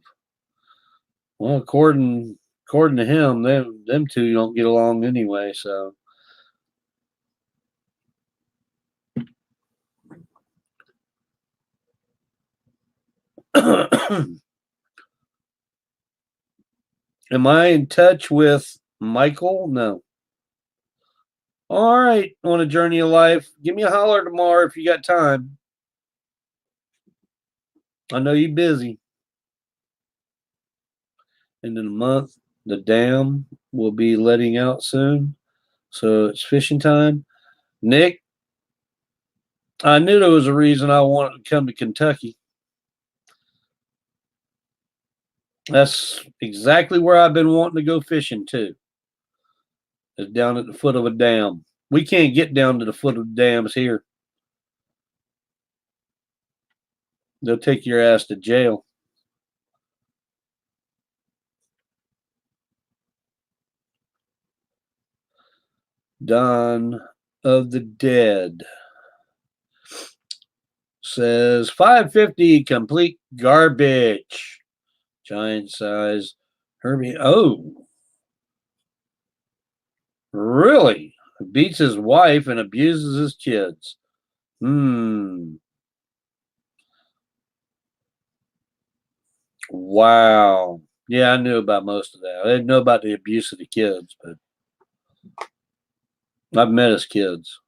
Well, according to him, them two don't get along anyway. So, am I in touch with Michael? No. All right, on a journey of life. Give me a holler tomorrow if you got time. I know you're busy. And in a month, the dam will be letting out soon. So it's fishing time. Nick, I knew there was a reason I wanted to come to Kentucky. That's exactly where I've been wanting to go fishing too. Is down at the foot of a dam. We can't get down to the foot of the dams here. They'll take your ass to jail. Dawn of the Dead says 550 complete garbage. Giant size Herbie. Oh, really? Beats his wife and abuses his kids. Wow. Yeah, I knew about most of that. I didn't know about the abuse of the kids, but I've met his kids.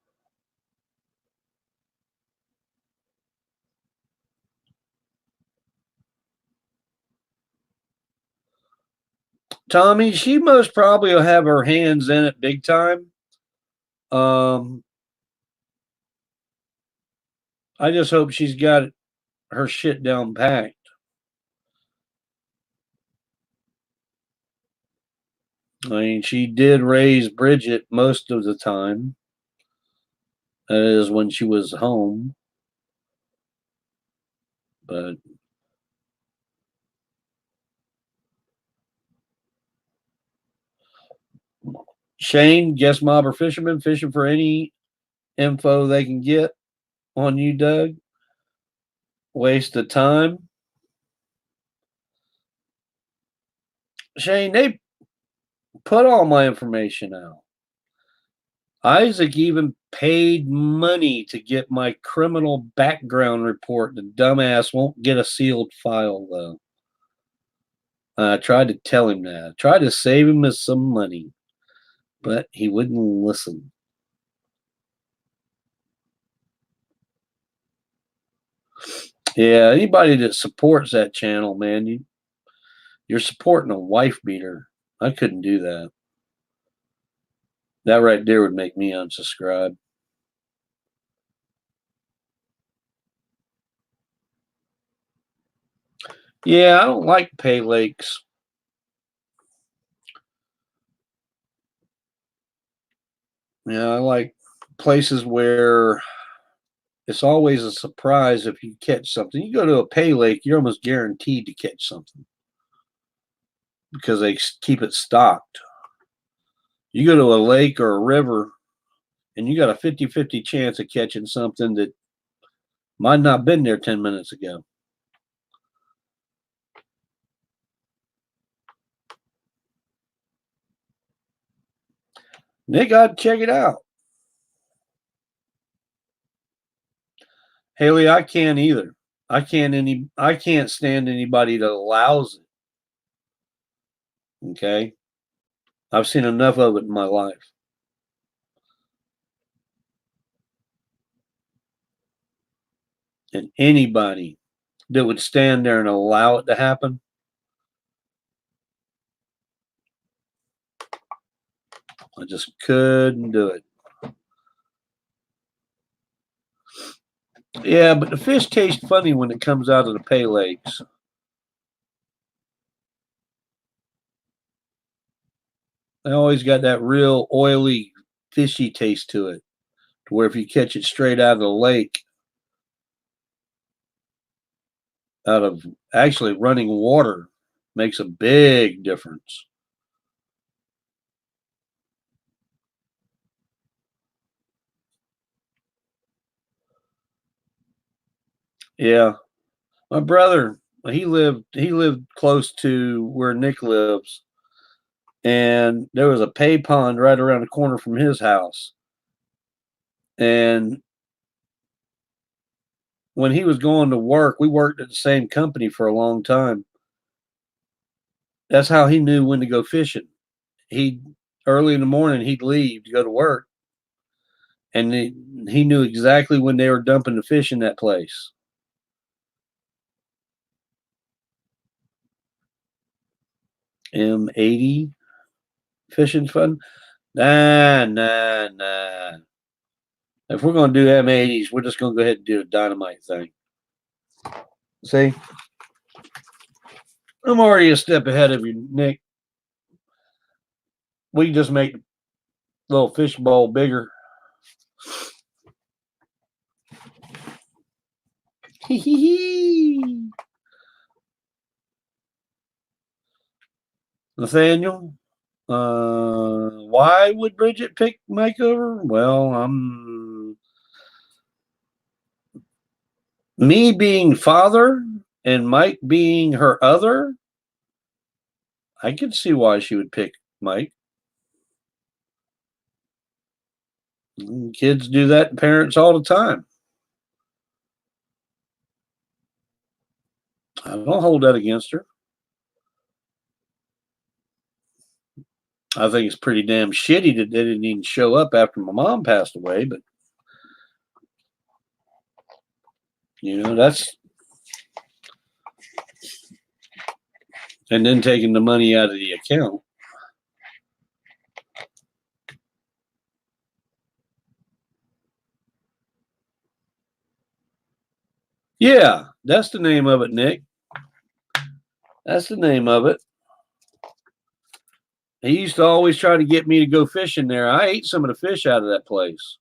Tommy, she most probably will have her hands in it big time. I just hope she's got her shit down packed. I mean, she did raise Bridget most of the time. That is when she was home. But Shane, guest mob or fisherman fishing for any info they can get on you, Doug. Waste of time. Shane, they put all my information out. Isaac even paid money to get my criminal background report. The dumbass won't get a sealed file, though. I tried to tell him that. I tried to save him some money, but he wouldn't listen. Yeah, anybody that supports that channel, man, you're supporting a wife beater. I couldn't do that. That right there would make me unsubscribe. Yeah, I don't like pay lakes. Yeah, I like places where it's always a surprise if you catch something. You go to a pay lake, you're almost guaranteed to catch something because they keep it stocked. You go to a lake or a river and you got a 50-50 chance of catching something that might not have been there 10 minutes ago. Nick, I'd check it out. Haley, I can't either. I can't stand anybody that allows it. Okay. I've seen enough of it in my life. And anybody that would stand there and allow it to happen, I just couldn't do it. Yeah, but the fish taste funny when it comes out of the pay lakes. They always got that real oily, fishy taste to it. To where if you catch it straight out of the lake, out of actually running water, makes a big difference. Yeah. My brother, he lived close to where Nick lives. And there was a pay pond right around the corner from his house. And when he was going to work, we worked at the same company for a long time. That's how he knew when to go fishing. He early in the morning he'd leave to go to work, and he knew exactly when they were dumping the fish in that place. M80 fishing fun? Nah. If we're gonna do M80s, we're just gonna go ahead and do a dynamite thing. See, I'm already a step ahead of you, Nick. We can just make the little fish bowl bigger. Nathaniel, why would Bridget pick makeover? Well, me being father and Mike being her other. I could see why she would pick Mike. Kids do that to parents all the time. I don't hold that against her. I think it's pretty damn shitty that they didn't even show up after my mom passed away, but that's, and then taking the money out of the account. Yeah, that's the name of it, Nick. That's the name of it. He used to always try to get me to go fishing there. I ate some of the fish out of that place.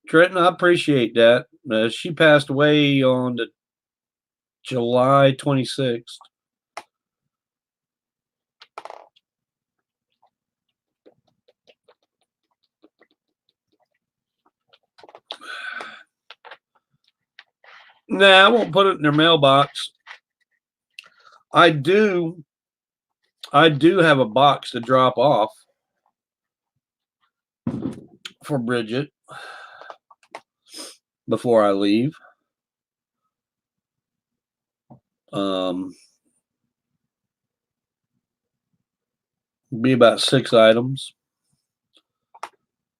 Trenton, I appreciate that. She passed away on the July 26th. Nah, I won't put it in their mailbox. I do have a box to drop off for Bridget before I leave. Be about 6 items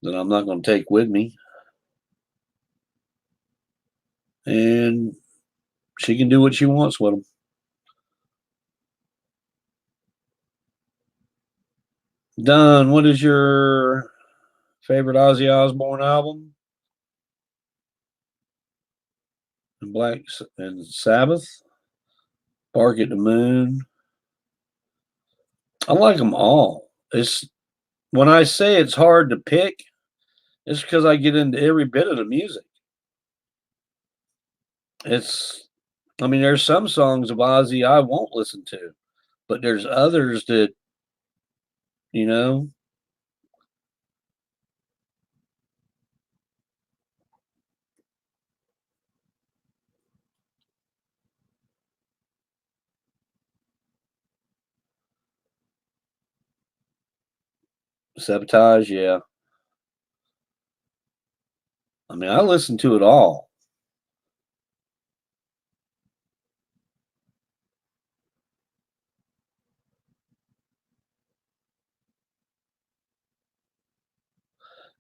that I'm not going to take with me. And she can do what she wants with them. Don, what is your favorite Ozzy Osbourne album? And Black and Sabbath? Bark at the Moon? I like them all. It's when I say it's hard to pick, it's because I get into every bit of the music. There's some songs of Ozzy I won't listen to, but there's others that, you know, Sabotage, yeah. I listen to it all.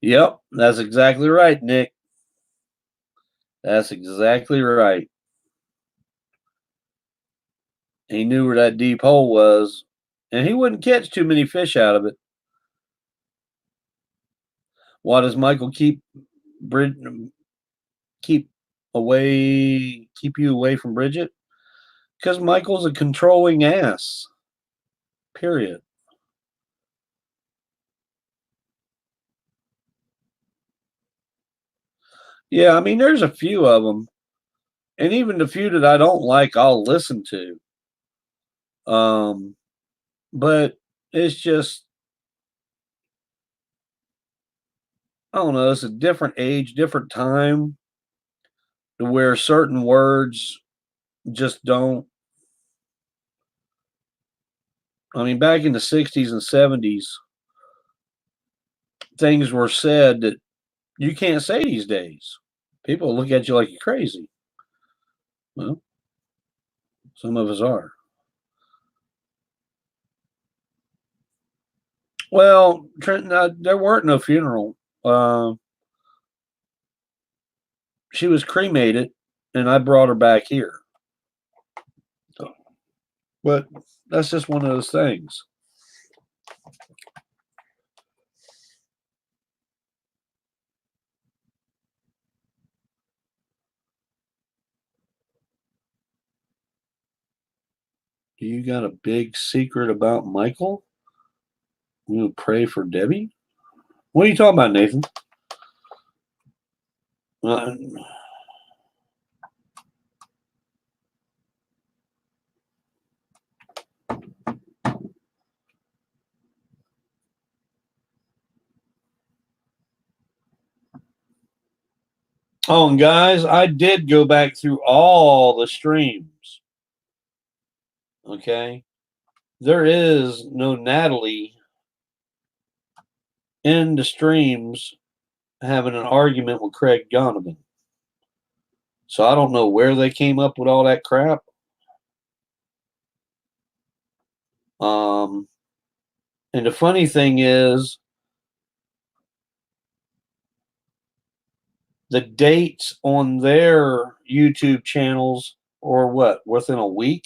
Yep, that's exactly right, Nick. That's exactly right. He knew where that deep hole was, and he wouldn't catch too many fish out of it. Why does Michael keep keep you away from Bridget? Because Michael's a controlling ass. Period. Yeah, there's a few of them, and even the few that I don't like, I'll listen to. But it's just, I don't know. It's a different age, different time, to where certain words just don't. Back in the 60s and 70s, things were said that you can't say these days. People look at you like you're crazy. Well, some of us are. Well, Trent, there weren't no funeral. She was cremated, and I brought her back here. But that's just one of those things. Do you got a big secret about Michael? We'll pray for Debbie. What are you talking about, Nathan? Oh, and guys, I did go back through all the streams. Okay. There is no Natalie in the streams having an argument with Craig Donovan. So I don't know where they came up with all that crap. And the funny thing is, the dates on their YouTube channels are within a week.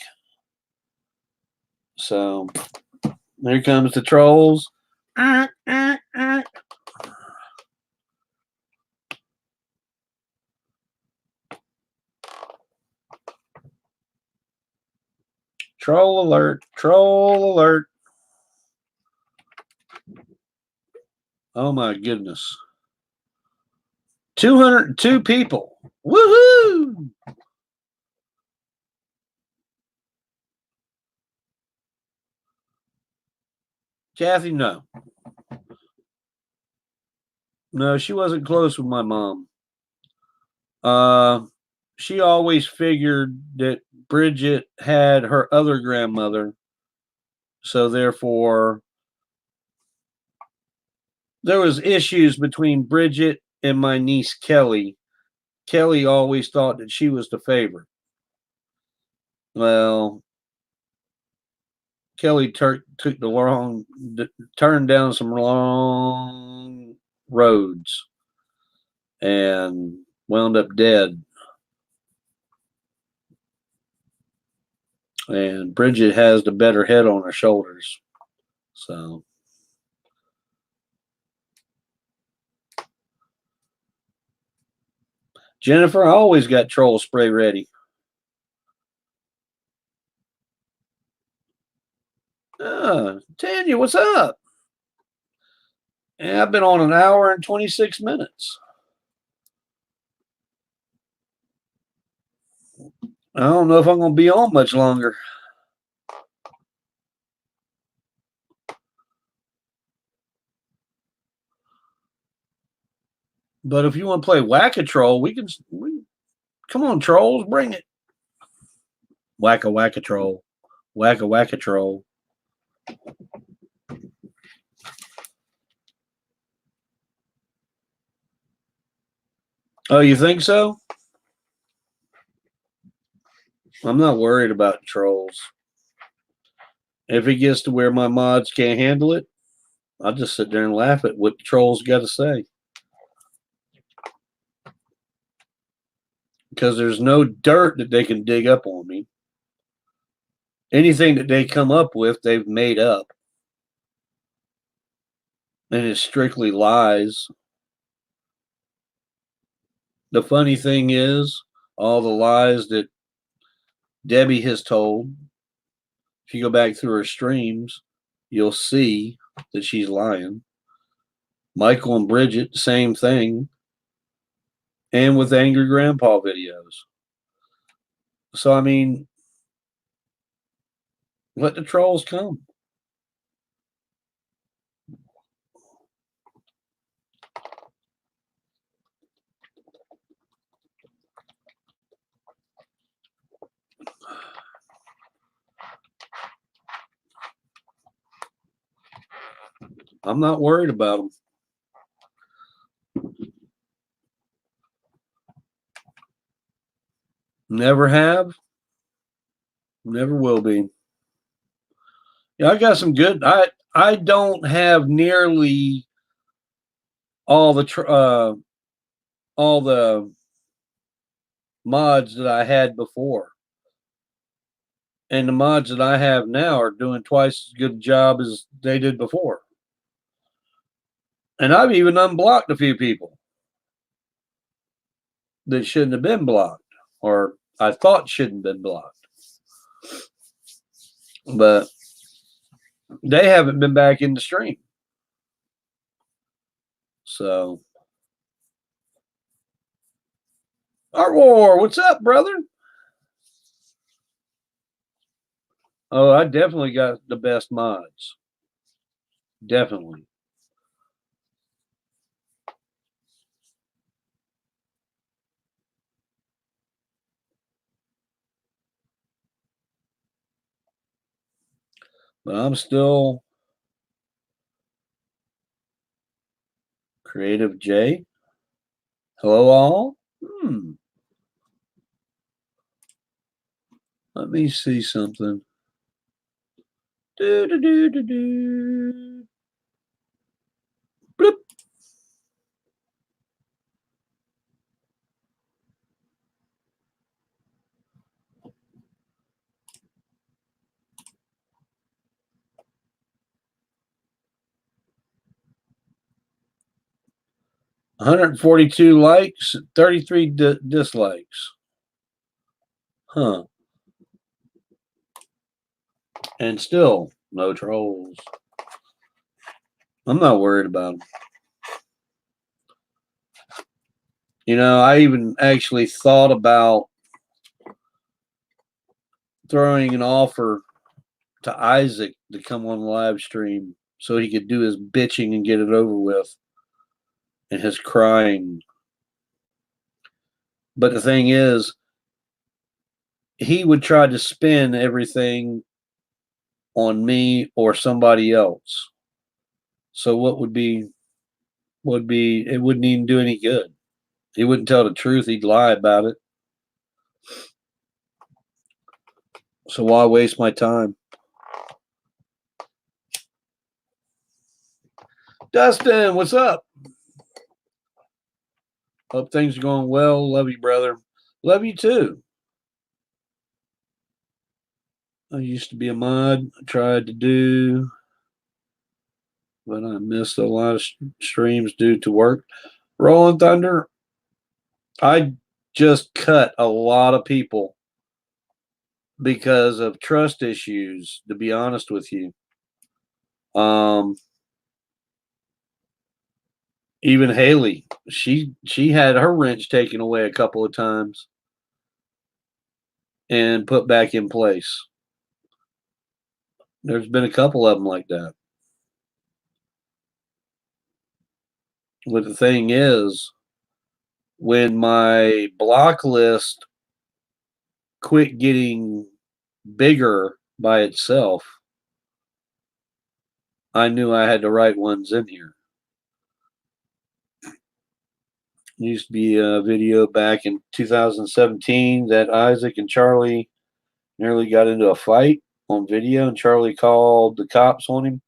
So here comes the trolls. Troll alert. Troll alert. Oh my goodness. 202 people. Woohoo! Kathy, no. No, she wasn't close with my mom. she always figured that Bridget had her other grandmother, so therefore there was issues between Bridget and my niece Kelly. Kelly always thought that she was the favorite. Well, Kelly took the turned down some long roads and wound up dead. And Bridget has the better head on her shoulders. So, Jennifer, I always got troll spray ready. Tanya, what's up? Yeah, I've been on an hour and 26 minutes. I don't know if I'm going to be on much longer. But if you want to play Whack-A-Troll, come on, trolls, bring it. Whack-A-Whack-A-Troll. Whack-A-Whack-A-Troll. Oh, you think so? I'm not worried about trolls. If it gets to where my mods can't handle it, I'll just sit there and laugh at what the trolls got to say. Because there's no dirt that they can dig up on me. Anything that they come up with, they've made up. And it's strictly lies. The funny thing is, all the lies that Debbie has told, if you go back through her streams, you'll see that she's lying. Michael and Bridget, same thing. And with Angry Grandpa videos. So, I mean, let the trolls come. I'm not worried about them. Never have. Never will be. Yeah, I got some good. I don't have nearly all the mods that I had before, and the mods that I have now are doing twice as good a job as they did before. And I've even unblocked a few people that shouldn't have been blocked, or I thought shouldn't have been blocked. But they haven't been back in the stream. So, Arwar, what's up, brother? Oh, I definitely got the best mods. Definitely. But I'm still Creative J. Hello, all. Let me see something. Do, do, do, do, do. Bloop. $142 likes, 33 dislikes. Huh. And still no trolls. I'm not worried about them. You know, I even actually thought about throwing an offer to Isaac to come on the live stream so he could do his bitching and get it over with and his crying. But the thing is, he would try to spin everything on me or somebody else. So what would be it wouldn't even do any good. He wouldn't tell the truth, he'd lie about it. So why waste my time? Dustin, what's up? Hope things are going well. Love you, brother. Love you too. I used to be a mod. I tried to do, but I missed a lot of streams due to work. Rolling Thunder, I just cut a lot of people because of trust issues, to be honest with you. Even Haley, she had her wrench taken away a couple of times and put back in place. There's been a couple of them like that. But the thing is, when my block list quit getting bigger by itself, I knew I had the right ones in here. There used to be a video back in 2017 that Isaac and Charlie nearly got into a fight on video, and Charlie called the cops on him.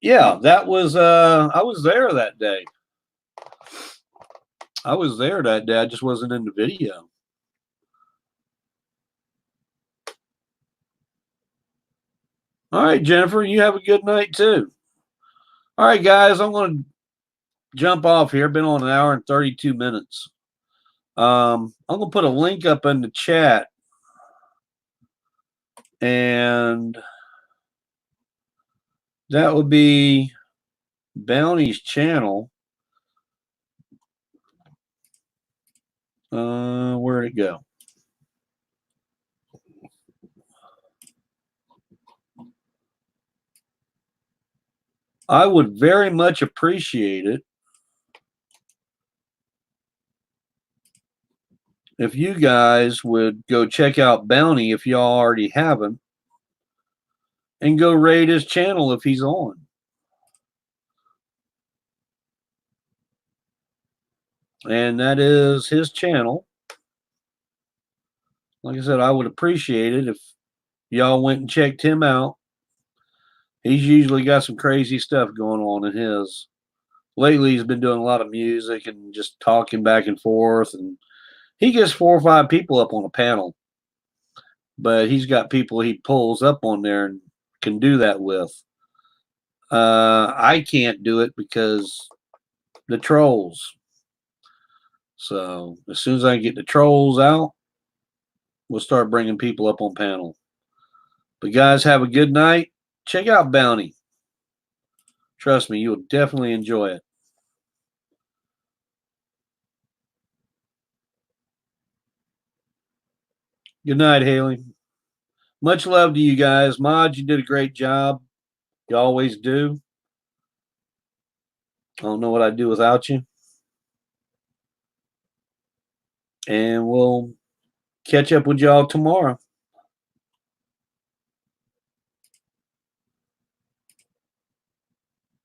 Yeah, that was I was there that day. I was there that day. I just wasn't in the video. All right, Jennifer, you have a good night too. All right, guys, I'm going to jump off here. Been on an hour and 32 minutes. I'm going to put a link up in the chat, and that would be Bounty's channel. Where'd it go? I would very much appreciate it if you guys would go check out Bounty if y'all already haven't, and go raid his channel if he's on. And that is his channel. Like I said, I would appreciate it if y'all went and checked him out. He's usually got some crazy stuff going on in his. Lately, he's been doing a lot of music and just talking back and forth. And he gets 4 or 5 people up on a panel. But he's got people he pulls up on there and can do that with. I can't do it because the trolls. So as soon as I get the trolls out, we'll start bringing people up on panel. But guys, have a good night. Check out Bounty. Trust me, you'll definitely enjoy it. Good night, Haley. Much love to you guys. Mod, you did a great job. You always do. I don't know what I'd do without you. And we'll catch up with y'all tomorrow.